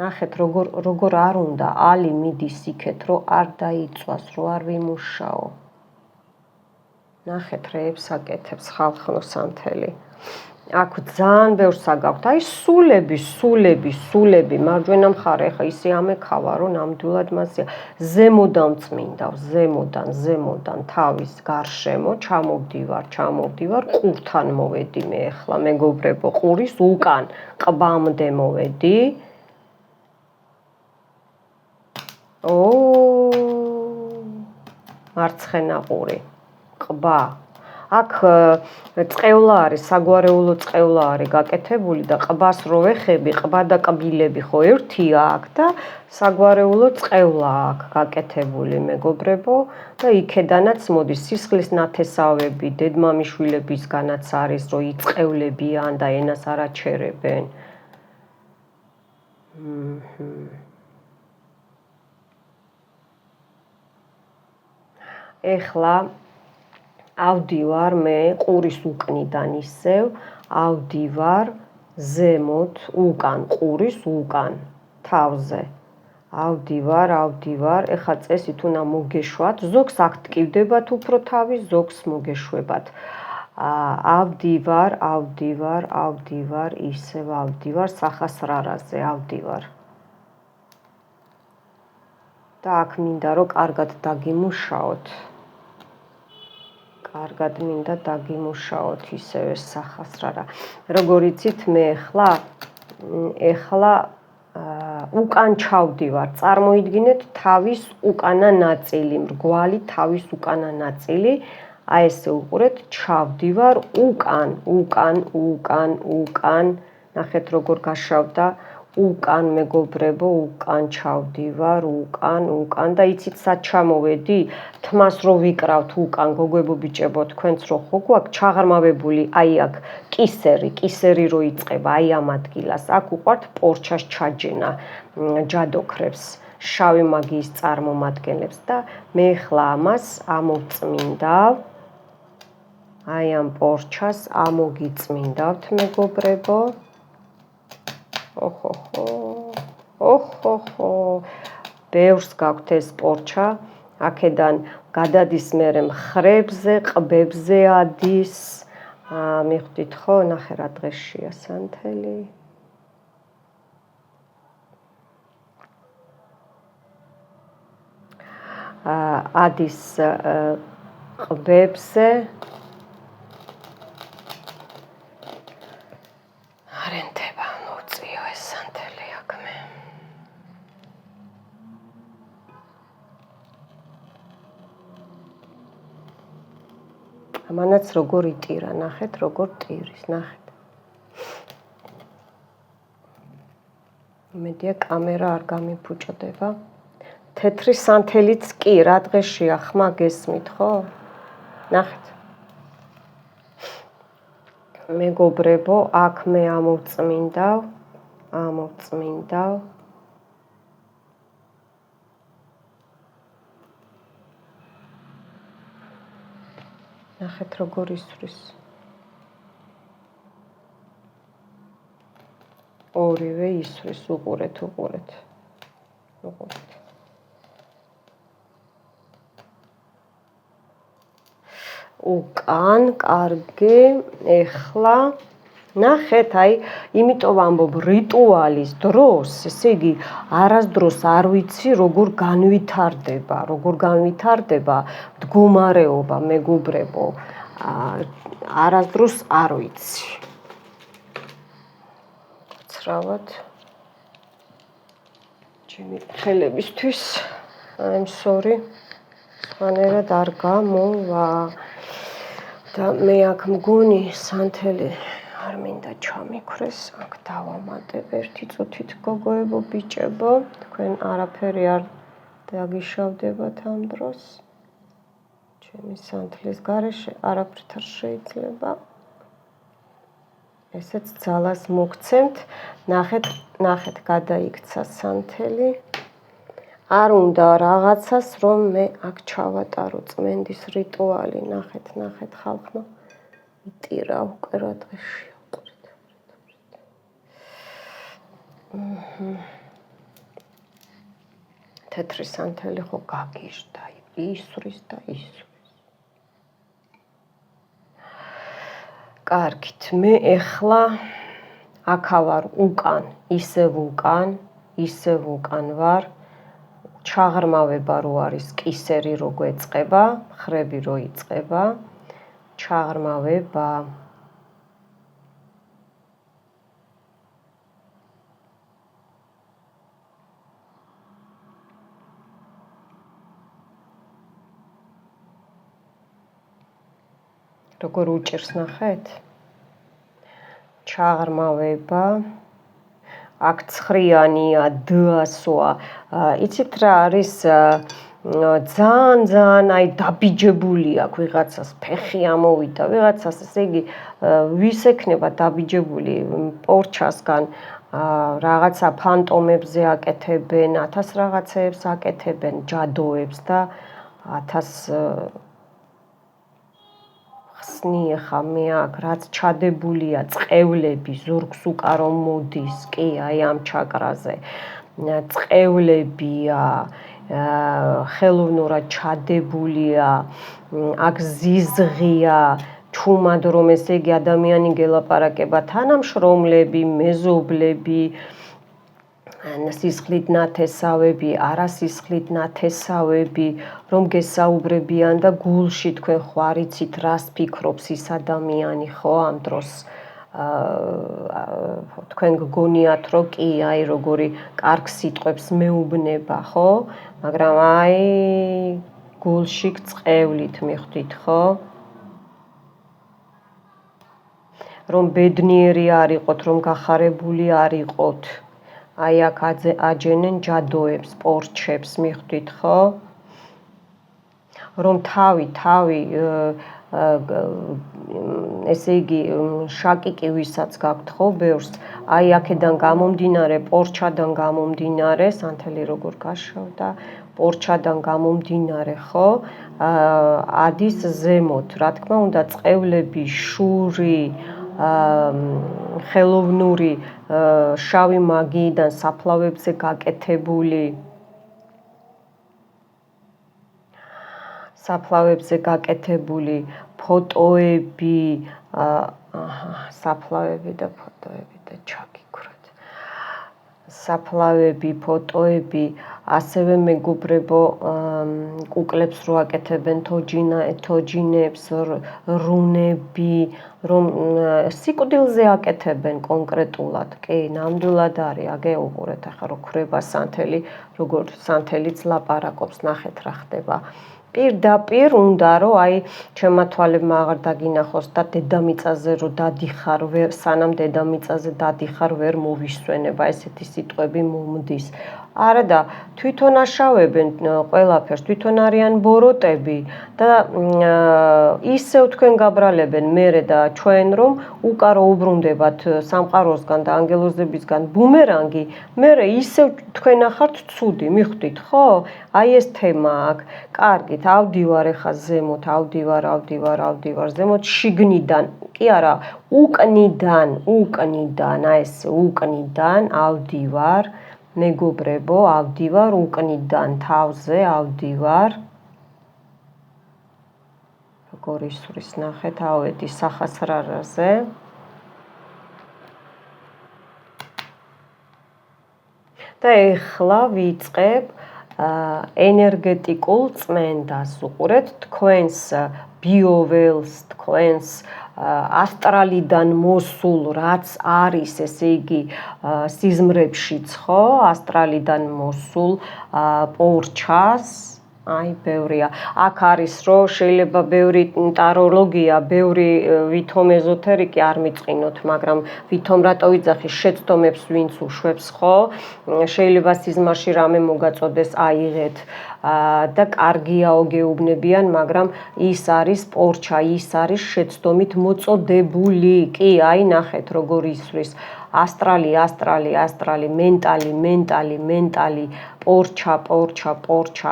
ნახეთ როგორ არ უნდა, ალი მიდის იქეთ, რომ არ დაიწვას, რომ არ ვიმუშაო. ნახეთ რეებს აკეთებს ხალხნოს ანთელი. აქ ძალიან ბევრს აგაქვთ. აი სულები, მარჯვენა მხარე, ხა ისე ამექავა, რომ ნამდვილად მასია. ზემოდან წმინდავ, ზემოდან თავის გარშემო ჩამოვდივარ, ყურთან მოვედი მე ახლა, მეგობრებო, ყურის უკან ყბამდე მოვედი. მარცხენა ყური, ყბა. აქ წყევლა არის, საგვარეულო წყევლა არის გაკეთებული და ყბას რო ვეხები, ყბა და კბილები ხო ერთია აქ და საგვარეულო წყევლა აქ გაკეთებული, მეგობრებო, და იქედანაც მოდის სისხლის ნათესავები, დედმამიშვილებისგანაც არის, რომ იწყევლებიან და ენას არ აჩერებენ. ეხლა ავდივარ მე ყურის უკნიდან ისევ, ავდივარ ზემოთ, უკან, ყურის უკან, თავზე. ავდივარ, ეხლა წესით უნდა მოგეშვათ, ზოგს აქ ტკივდებათ უფრო თავი, ზოგს მოგეშვებათ. ავდივარ, ისევ ავდივარ, სახასრარაზე ავდივარ. და აქ მინდა რომ კარგად დაგიმუშაოთ. კარგად მინდა დაგიმუშაოთ ისევე სახასრარა. როგორ იცით მე ეხლა უკან ჩავდივარ. წარმოიდგინეთ თავის უკანა ნაწილი, მრგვალი თავის უკანა ნაწილი. აი ესე უყურეთ, ჩავდივარ უკან. ნახეთ როგორ გაშავდა. უკან მეგობრებო, უკან ჩავდივარ, უკან და იცით სად ჩამოვედი? თმას რო ვიკრავთ უკან, გოგოებო ბიჭებო, თქვენც რო ხო გვაქვს ჩაღრმავებული, აი აქ კისერი რო იწყება, აი ამ ადგილას, აქ უყვართ პორჩას ჩაჯენა, ჯადოქრებს, შავი მაგიის წარმომადგენლებს და მე ახლა ამას ამოვწმინდავ. აი ამ პორჩას ამოგიწმინდავთ, მეგობრებო. ბევრს გაქვთ ეს პორჩა, აქედან გადადის მერე მხრებზე, ყბებზე ადის. მიხვდით ხო, ნახე რა დღეშია სანთელი. ადის ყბებზე. არენდება მოწიო ეს სანთელი აქ მე. ამანაც როგორ იტირა, ნახეთ როგორ ტირის, ნახეთ. იმედია კამერა არ გამიფუჭდება. თეთრი სანთელიც კი რა დღეშია ხმა გესმით, ხო? ნახეთ. მეგობრებო, აქ მე ამოვწმინდავ. ნახეთ როგორ ისვრის. ორივე ისვრის, უყურეთ. უკან, კარგი, ეხლა ნახეთ, აი, იმიტომ ვამბობ რიტუალის დროს, ესე იგი, არასდროს არ ვიცი როგორ განვითარდება მდგომარეობა, მეგობრებო. არასდროს არ ვიცი. ცრავად. ჩემი ხელებისთვის, I'm sorry. სხვანაირად არ გამოვა. და მე აქ მგონი სანთელი არ მინდა ჩამიქრეს, აქ დავამატებ ერთი წუთით გოგოებო, ბიჭებო, თქვენ არაფერი არ დაგიშავდებათ ამ დროს. ჩემი სანთლის გარეშე არაფრით არ შეიძლება. ესეც ძალას მოგცემთ. ნახეთ, გადაიქცა სანთელი. არ უნდა რაღაცას რომ მე აქ ჩავატარო წმენდის რიტუალი. ნახეთ ხალხო. იტირა უკვე რა დღეშია. თეთრი სანთელი ხო გაგიჟდა, ისვრის. კარგით, მე ეხლა აქა ვარ უკან, ისევ უკან ვარ. ჩაღრმავება რო არის კისერი რო გვეწყება, ხრები რო იწყება, ჩაღრმავება. როგორ უჭირს ნახეთ? ჩაღრმავება. აქ ცხრიანია, დ-ასოა. იცით რა არის ძალიან აი დაბიჯებული აქვს ვიღაცას, ფეხი ამოვიდა, ვიღაცას, ესე იგი, ვის ექნება დაბიჯებული პორჩასგან, რაღაცა ფანტომებზე აკეთებენ, 1000 რაღაცეებს აკეთებენ, ჯადოებს და 1000 ხსნი ხა მე აქ რაც ჩადებულია წყევლები ზურგს უკარო მოდის კი აი ამ ჩაკრაზე წყევლებია ხელოვნურად ჩადებულია აქ ზიზღია ჩუმად რომ ესე იგი ადამიანი გელაპარაკება თანამშრომლები მეზობლები სისხლით ნათესავები, არასისხლით ნათესავები, რომ გესაუბრებიან და გულში თქვენ ხوارიცით რას ფიქრობს ის ადამიანი, ხო, ამ დროს თქვენ გგონიათ, რომ კი, აი როგორი კარგ სიტყვებს მეუბნება, ხო? მაგრამ აი გულში წყევლით მიხვდით, ხო? რომ ბედნიერი არ იყოთ, რომ გახარებული არ იყოთ. აი აქ აჯენენ ჯადოებს, პორჩებს, მიხვდით, ხო? რომ თავი ესე იგი შაკიკი ვისაც გაქვთ, ხო, ბევრს, აი აქედან გამომდინარე, პორჩადან გამომდინარე, სანთელი როგორ გაშავდა, პორჩადან გამომდინარე, ხო? ადის ზემოთ, რა თქმა უნდა, წყევლები, შური ხელოვნური შავი მაგიიდან საფლავებზე გაკეთებული ფოტოები, საფლავები და ფოტოები და ჩაგიქროთ. საფლავები, ფოტოები, ასევე მეგობრებო, კუკლებს რო აკეთებენ თოჯინებს, რუნები, რომ სიკვდილზე აკეთებენ კონკრეტულად. კი, ნამდვილად არის, აგე უყურეთ ახლა რო ქრება სანთელი, როგორ სანთელიც ლაპარაკობს, ნახეთ რა ხდება. პირდაპირ უნდა რომ აი ჩემმა თვალებმა აღარ დაგინახოს და დედამიწაზე რო დადიხარ, სანამ დედამიწაზე დადიხარ ვერ მოვისვენება, ესეთი სიტყვები მომდის. არა და თვითონ აშავებენ ყველაფერს, თვითონ არიან ბოროტები და ისევ თქვენ გაბრალებენ მერე და ჩვენ რომ უკარო უბრუნდებათ სამყაროსგან და ანგელოზებისგან ბუმერანგი, მერე ისევ თქვენ ახართ ცუდი, მიხვდით ხო? აი ეს თემა აქვს. კარგით, ავდივარ ახლა ზემოთ, ავდივარ ზემოთ შიგნიდან. კი არა, უკნიდან, აი ეს უკნიდან ავდივარ. მეგობრებო, ავდივარ უკნიდან თავზე, ავდივარ. როგორ ისვრის ნახეთ, ავედი სახასრარაზე. და ეხლა ვიწყებ ენერგეტიკულ წმენდას. უყურეთ თქვენს ბიოველს, თქვენს ასტრალიდან მოსულ რაც არის, ესე იგი სიზმრებშიც, ხო? ასტრალიდან მოსულ პორჩას, აი ბევრია. აქ არის რომ შეიძლება ბევრი ტაროლოგია, ბევრი ვითომ ეზოთერიკი არ მიწყინოთ, მაგრამ ვითომ რატო ვიძახი შეცდომებს ვინც უშვებს, ხო? შეიძლება სიზმარში რამე მოგაწოდეს, აიღეთ და კარგიაო გეუბნებიან, მაგრამ ის არის პორჩა, ის არის შეცდომით მოწოდებული. კი, აი ნახეთ როგორ ისვრის. ასტრალი, მენტალი, პორჩა,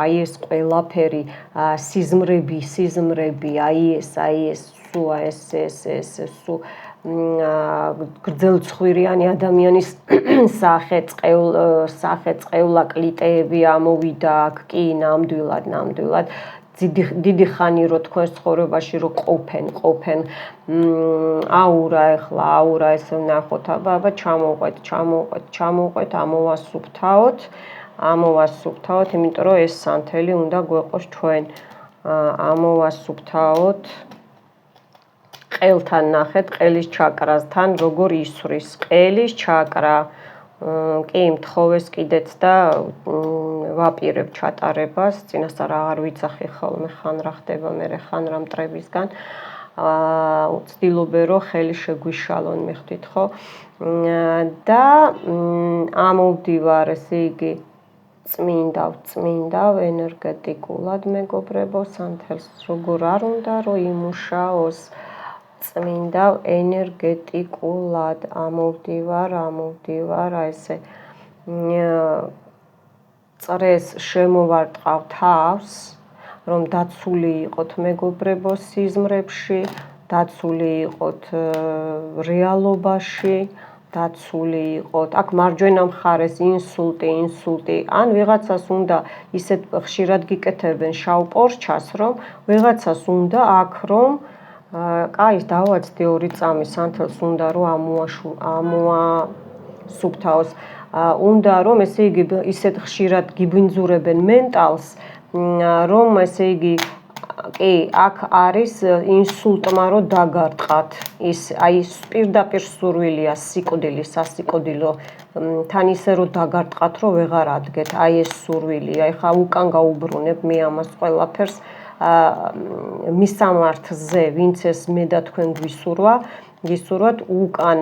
აი ეს ყველაფერი, სიზმრები, აი ეს, სუა ეს, სუ გრძელცხვირიანი ადამიანის სახე, წყევლა, კლიტეები ამოვიდა აქ, კი, ნამდვილად. დიდი ხანი რო თქვენს ცხოვრებაში რო ყოფენ აურა ესე ვნახოთ, აბა ჩამოვყვეთ, ამოვასუფთავოთ, იმიტომ რომ ეს სანთელი უნდა გვეყოს ჩვენ. ამოვასუფთავოთ. ყელთან ნახეთ, ყელის ჩაკრასთან როგორ ისვრის. ყელის ჩაკრა. კი, მთხოვეს კიდეც და ვაპირებ ჩატარებას, წინასწარ აღარ ვიცახი ხოლმე ხან რა ხდება, მერე ხან რა მტრებისგან. ვცდილობ რომ ხელი შეგვიშალონ, მიხვდით ხო? და ამოვდივარ, ესე იგი წმინდავ ენერგეტიკულად, მეგობრებო, სანთელს როგორ არ უნდა რომ იმუშაოს. წმინდავ ენერგეტიკულად, ამოვდივარ, აი ესე წრეს შემოვარტყავ თავს, რომ დაცული იყოთ მეგობრებო სიზმრებში, დაცული იყოთ რეალობაში, დაცული იყოთ. აქ მარჯვენა მხარეს ინსულტი, ან ვიღაცას უნდა ისეთ ხშირად გიკეთებენ შავ პორჩას, რომ ვიღაცას უნდა აქ რომ კაი, დავაცდი 2 წამი სანთელს უნდა რომ ამოასუფთავოს. უნდა რომ ესე იგი ისეთ ხშირად გიბინძურებენ მენტალს, რომ ესე იგი კი, აქ არის ინსულტმა რომ დაგარტყათ. ის აი პირდაპირ სურვილია სიკვდილი, სასიკვდილო თან ისე რომ დაგარტყათ, რომ ვეღარ ადგეთ. აი ეს სურვილია. ეხლა უკან გაუბრუნებ მე ამას ყველაფერს. მისამართზე, ვინც ეს მე და თქვენ გისურვათ უკან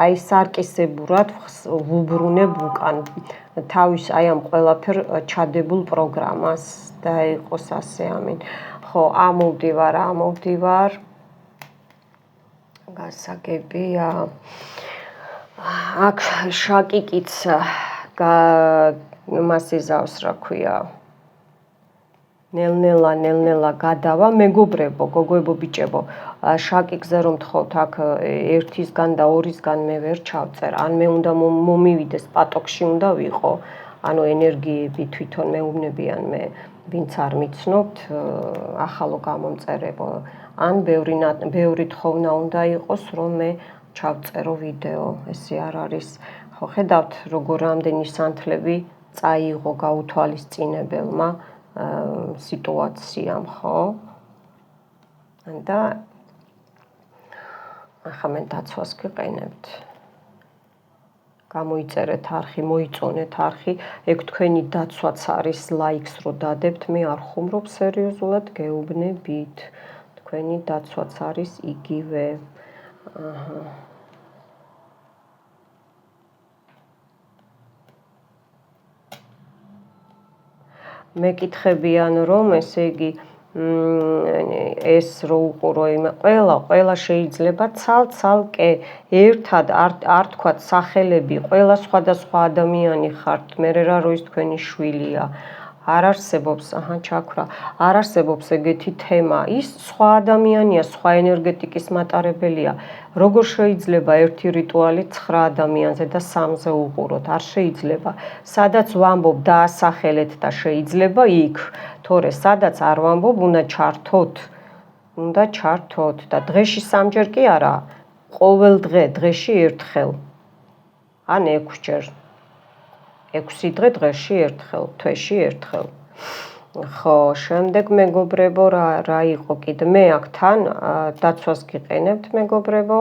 აი სარკისებურად ვუბრუნებ უკან თავის აი ამ ყველაფერ ჩადებულ პროგრამას და იყოს ასე, ამინ. ხო, ამოვდივარ. გასაგებია. აქ შაკიკიც მასიზავს, რა ქვია. ნელ-ნელა გადავა, მეგობრებო, გოგოებო, ბიჭებო, შაკიკზე რომ თხოვთ, აქ 1-ისგან და 2-ისგან მე ვერ ჩავწერ, ან მე უნდა მომივიდეს პატოქში უნდა ვიყო, ანუ ენერგიები თვითონ მეუბნებიან მე, ვინც არ მიცნობთ, ახალო გამომწერებო, ან ბევრი თხოვნა უნდა იყოს, რომ მე ჩავწერო ვიდეო, ესე არ არის. ხო, ხედავთ, როგორ რამდენი სანთლები წაიღო გაუთვალისწინებელმა სიტუაციამ, ხო? და ახლა მე დაცვას გიყენებთ. გამოიწერეთ არხი, მოიწონეთ არხი, ეგ თქვენი დაცვაც არის ლაიქს რო დადებთ, მე არ ხუმრობ სერიოზულად, გეუბნებით. თქვენი დაცვაც არის იგივე. მეკითხებიან რომ ესე იგი ეს რო უყურო იმ ყველა შეიძლება ცალ-ცალკე ერთად არ თქვათ სახელები, ყველა სხვადასხვა ადამიანი ხართ, მე რა რო ის თქვენი შვილია. არ არსებობს, ჩაქრა, არ არსებობს ეგეთი თემა. ის სხვა ადამიანია, სხვა ენერგეტიკის მატარებელია. როგორ შეიძლება ერთი რიტუალი 9 ადამიანზე და 3-ზე უყუროთ? არ შეიძლება. სადაც ვამბობ დაასახელეთ და შეიძლება იქ, თორე სადაც არ ვამბობ, უნდა ჩართოთ და დღეში 3-ჯერ კი არა, ყოველ დღეში ერთხელ. ან 6 ჯერ. 6 დღე დღეში ერთხელ, თვეში ერთხელ. ხო, შემდეგ მეგობრებო, რა იყო კიდე? მე აქ თან დაცვას გიყენებთ, მეგობრებო.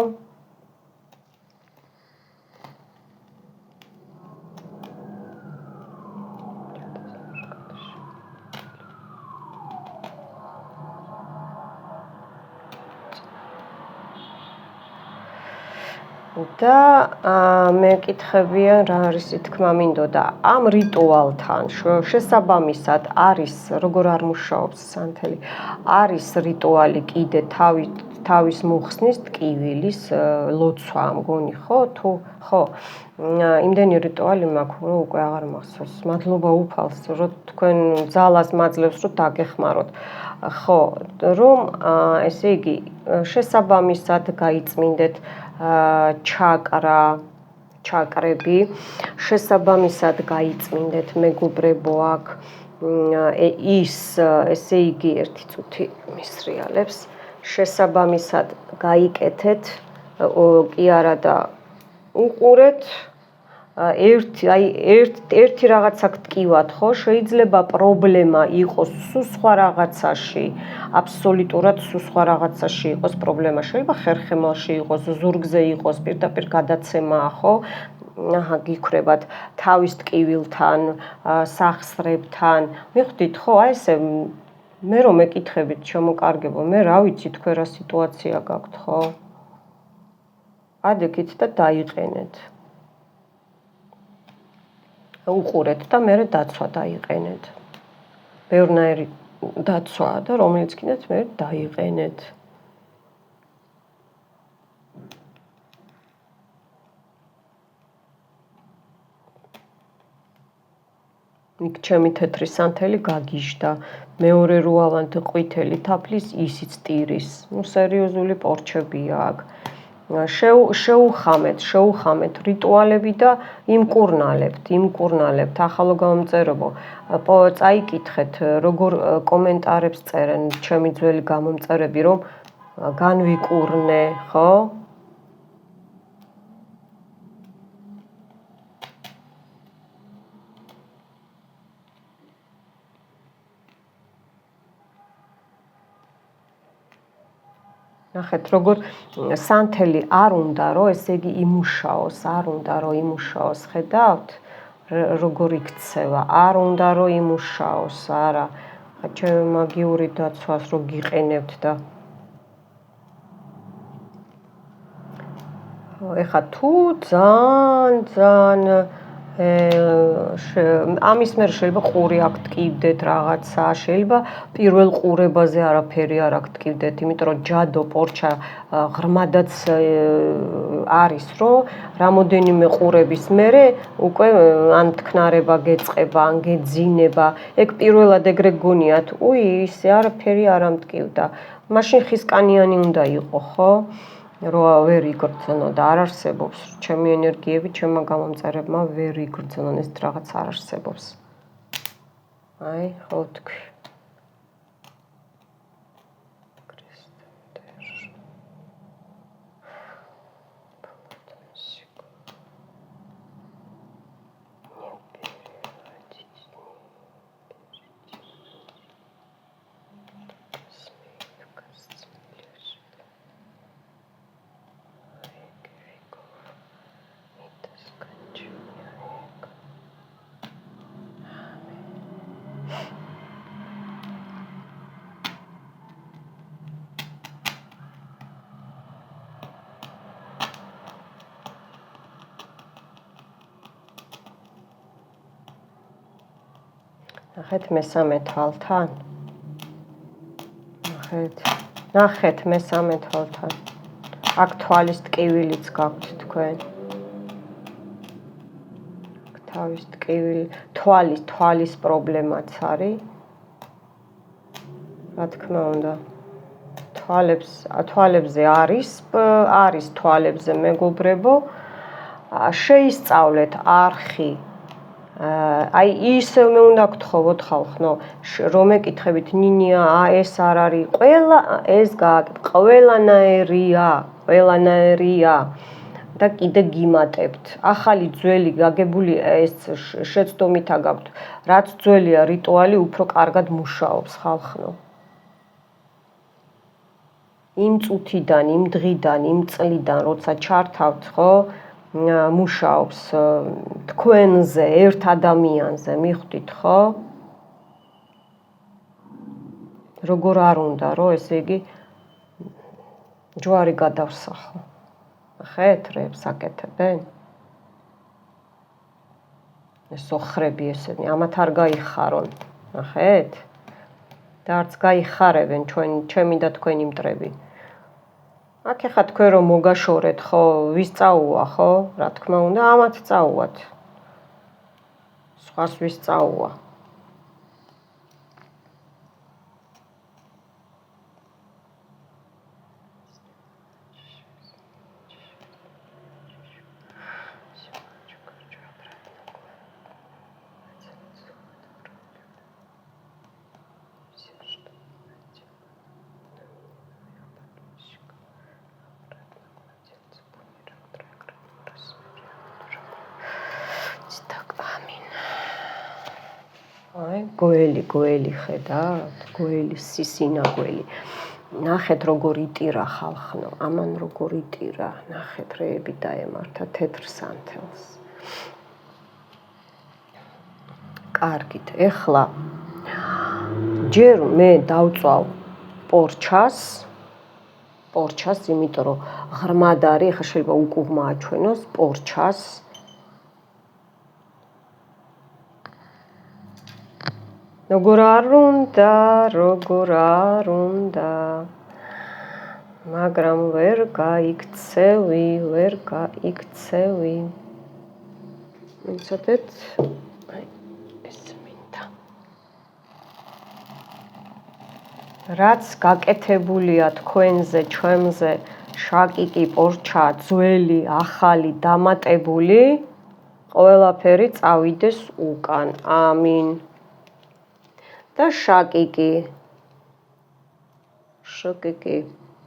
და მეკითხებიან რა არის თქმა მინდოდა ამ რიტუალთან შესაბამისად არის როგორ არ მუშაობს სანთელი არის რიტუალი კიდე თავის მოხსნის ტკივილის ლოცვა მგონი ხო თუ ხო იმდენი რიტუალი მაქვს რომ უკვე აღარ მახსოვს მადლობა უფალს რომ თქვენ ძალას მაძლევს რომ დაგეხმაროთ ხო რომ ესე იგი შესაბამისად გაიწმინდეთ ჩაკრები შესაბამისად გაიწმინდეთ მეგობრებო აქ ის ესე იგი ერთი წუთი მისრიალებს შესაბამისად გაიკეთეთ კი არა და უყურეთ ერთი რაღაცა გტკივათ ხო შეიძლება პრობლემა იყოს სულ სხვა რაღაცაში აბსოლუტურად სულ სხვა რაღაცაში იყოს პრობლემა შეიძლება ხერხემალში იყოს ზურგზე იყოს პირდაპირ გადაცემაა ხო გიქრებათ თავის ტკივილთან სახსრებთან მიხვდით ხო აი ესე მე რომ მეკითხებით შემოკარგებო მე რა ვიცი თქვენ რა სიტუაცია გაქვთ ხო ადექით და დაიყენეთ უყურეთ და მე დაცვა დაიყენეთ. ბევრნაირი დაცვაა და რომელიც კიდეც მე დაიყენეთ. იქ ჩემი თეთრი სანთელი გაგიჟდა. მეორე რუავანთ ყვითელი თაფლის ისიც ტირის. ნუ სერიოზული პორჩებია აქ. შეუხამეთ რიტუალები და იმკურნალებთ ახალო გამომწერებო წაიკითხეთ როგორ კომენტარებს წერენ ჩემი ძველი გამომწერები რომ განვიკურნე ხო ნახეთ როგორ სანთელი არ უნდა რომ ესე იგი იმუშაოს არ უნდა რომ იმუშაოს ხედავთ როგორ იქცევა არ უნდა რომ იმუშაოს არა ჩემი მაგიური დაცვას რო გიყენებთ და ეხა თუ ძალიან ამის მერე შეიძლება ყური აქ ტკივდეთ რაღაცა შეიძლება პირველ ყურებაზე არაფერი არ აქ ტკივდეთ იმიტომ რომ ჯადო პორჩა ღრმადაც არის რომ რამოდენიმე ყურების მერე უკვე ან თქნარება გეწყება ან გეძინება ეგ პირველად ეგრე გგონიათ უი ისე არაფერი არ ამტკივდა მაშინ ხისკანიანი უნდა იყო ხო რო ვერ იგრძნო და არ არსებობს ჩემი ენერგიები ჩემმა გამომწერებმა ვერ იგრძნონ ეს რაღაც არ არსებობს აი ხო თქვი ნახეთ მესამე თვალთან. ნახეთ მესამე თვალთან. აქ თვალის ტკივილიც გაქვთ თქვენ. თავის ტკივილი, თვალის პრობლემაც არის. რა თქმა უნდა. თვალებზე არის თვალებზე მეგობრებო. შეისწავლეთ არხი. აი ისევ მე უნდა გთხოვოთ ხალხო, რომ ეკითხებით ნინია, ეს არ არის, ყველა ეს ყველანაირია და კიდე გიმატებთ. ახალი ძველი გაგებული ეს შეცდომითა გაქვთ, რაც ძველია რიტუალი უფრო კარგად მუშაობს ხალხო. იმ წუთიდან, იმ დღიდან, იმ წლიდან, როცა ჩართავთ, ხო? მუშაობს თქვენზე, ერთ ადამიანზე, მიხვდით, ხო? როგორ არ უნდა, რომ ესე იგი ჯვარი გადავსახო. ნახეთ, რებს აკეთებენ? ეს ოხრები ესენი, ამათ არ გაიხარონ. ნახეთ? და არც გაიხარებენ ჩემი და თქვენი მტრები. აქ ეხა თქვენ რომ მოგაშორეთ, ხო, ვის წაუვა, ხო? რა თქმა უნდა, ამათ წაუვათ. სხვას ვის წაუვა. გველი ხედავთ, გველი სისინა გველი. ნახეთ როგორ იტირა ხალხო, ამან როგორ იტირა, ნახეთ რეები დაემართა თეთრ სანთელს. კარგით, ეხლა ჯერ მე დავწვალ პორჩას, იმიტომ რომ ღრმად არის, ხა შეიძლება უკუღმა აჩვენოს პორჩას. როგორ არ უნდა, მაგრამ ვერ გაიქცევი. მიცადეთ, ეს მინდა. რაც გაკეთებულია თქვენზე, ჩვენზე, შაკიკი, პორჩა, ძველი, ახალი, დამატებული, ყველაფერი წავიდეს უკან. ამინ. და შაკიკი,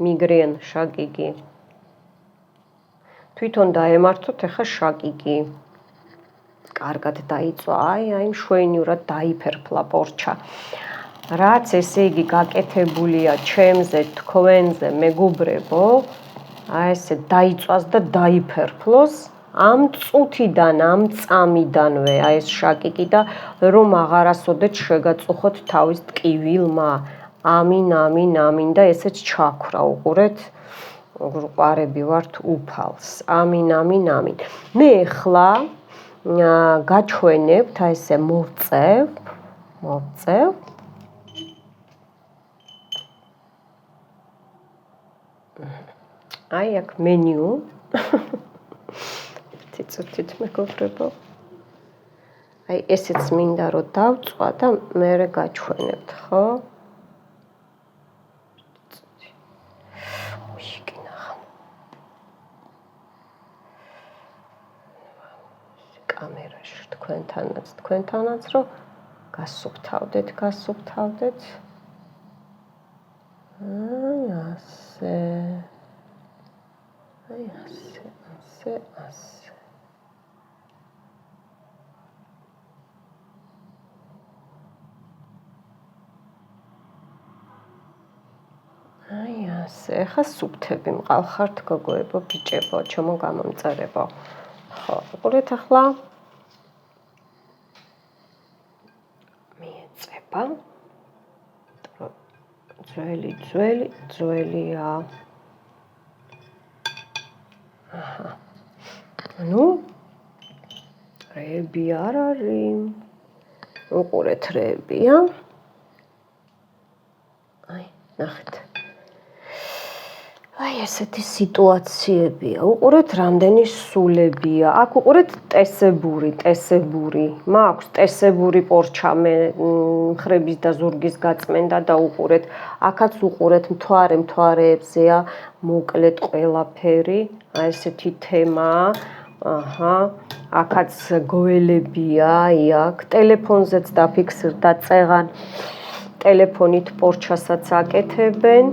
მიგრენ შაკიკი. თვითონ დაემართოთ ახლა შაკიკი. კარგად დაიწვა, აი მშვენივრად დაიფერფლა პორჩა. რაც ესე იგი გაკეთებულია ჩემზე, თქვენზე, მეგობრებო, აი ესე დაიწვას და დაიფერფლოს. ამ წუთიდან, ამ წამიდანვე, აი ეს შაკიკი და რომ აღარასოდეს შეგაწუხოთ თავის ტკივილმა. ამინ და ესეც ჩაქვრა, უყურეთ. ყარები ვართ უფალს. ამინ. მე ახლა გაჩვენებთ, აი ესე მოვწევ. აი აქ მენიუ. წიწვით მეგობრებო. აი ესეც მინდა რომ დავწვა და მერე გაჩვენებთ, ხო? კამერაში თქვენთანაც რომ გასუფთავდეთ. აი ასე. აი ასე, ხა სუფთები მყავხართ გოგოებო, ბიჭებო, ჩემო გამომწერებო. ხო, უყურეთ ახლა. მიეწება. ძველია. აჰა. ნუ რეები არ არის. უყურეთ რეებია. აი, ნახეთ. აი ესეთი სიტუაციებია. უყურეთ რამდენი სულებია. აქ უყურეთ ტესებური. მაქვს ტესებური პორჩა მე მხრების და ზურგის გაწმენდა და უყურეთ. აქაც უყურეთ მთვარეებზეა მოკლედ ყველაფერი. აი ესეთი თემაა. აჰა. აქაც გველებია, აი აქ ტელეფონზეც დაფიქსირდა წეღან. ტელეფონით პორჩასაც აკეთებენ.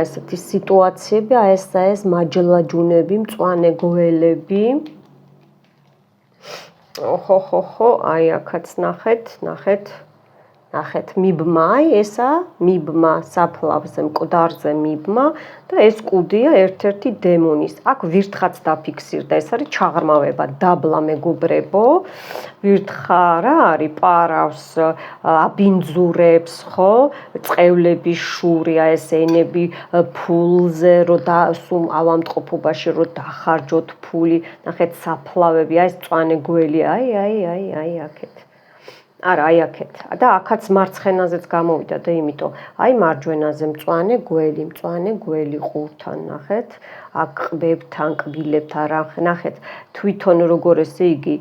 ესეთი სიტუაციები, აი ეს მაჯლაჯუნები, მწვანე გველები. ოჰო, აი აქაც ნახეთ, მიბმა, აი ესა, მიბმა, საფლავზე, მკვდარზე მიბმა და ეს კუდია ერთ-ერთი დემონის. აქ ვირთხაც დაფიქსირდა, ეს არის ჩაღრმავება, დაბლა მეგობრებო. ვირთხა რა არის, პარავს, აბინძურებს, ხო? წყევლების შურია, ეს ენები ფულზე, რომ სულ ავამტყოფობაში რომ დახარჯოთ ფული. ნახეთ, საფლავები, აი ეს მწვანე გველი, აი აქეთ. არა, აი აქეთ. და აქაც მარცხენაზეც გამოვიდა და იმიტომ აი მარჯვენაზე მწვანე გველი ყურთან ნახეთ. აქ ყბებთან, კბილებთან რა ნახეთ. თვითონ როგორ ესე იგი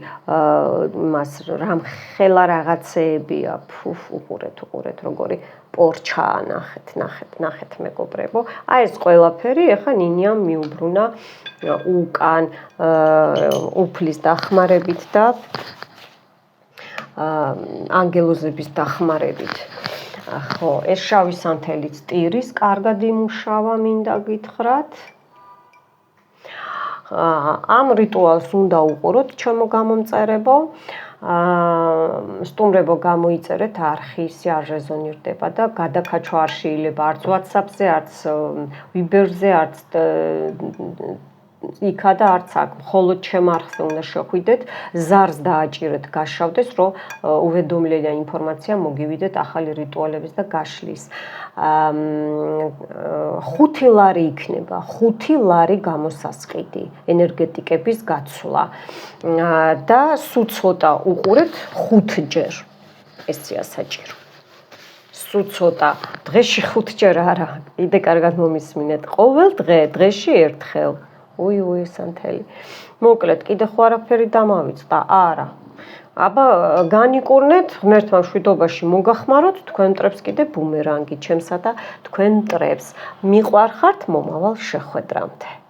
მას რამხელა რაღაცეებია. უყურეთ როგორი პორჩაა ნახეთ მეგობრებო. აი ეს ყველაფერი ეხა ნინიამ მიუბრუნა უკან უფლის დახმარებით და ანგელოზების დახმარებით. ხო, ეს შავი სანთელიც ტირის, კარგად იმუშავა, მინდა გითხრათ. ამ რიტუალს უნდა უყუროთ, ჩემო გამომწერებო. სტუმრებო გამოიწერეთ არხი, არ რეზონირდება და გადაკაჩვა არ შეიძლება არც WhatsApp-ზე, არც Viber-ზე, არც იქა და არც აქ, მხოლოდ ჩემ არხზე უნდა შეხვიდეთ, ზარს დააჭირეთ, გაშავდეს, რომ უვედომლენია ინფორმაცია მოგივიდეთ ახალი რიტუალების და გაშლის. 5 ლარი იქნება, 5 ლარი გამოსასყიდი, ენერგეტიკების გაცვლა. და სულ ცოტა უყურეთ 5 ჯერ. ესეა საჭირო. სულ ცოტა, დღეში 5 ჯერ არა, კიდე კარგად მომისმინეთ. ყოველ დღეში ერთხელ. უი სანთელი. მოკლედ, კიდე ხო არაფერი დამავიწყდა? არა. აბა განიკურნეთ, ღმერთმა მშვიდობაში მოგახმაროთ, თქვენ მტრებს კიდე ბუმერანგი ჩემსა და თქვენ მტრებს. მიყვარხართ მომავალ შეხვედრამდე.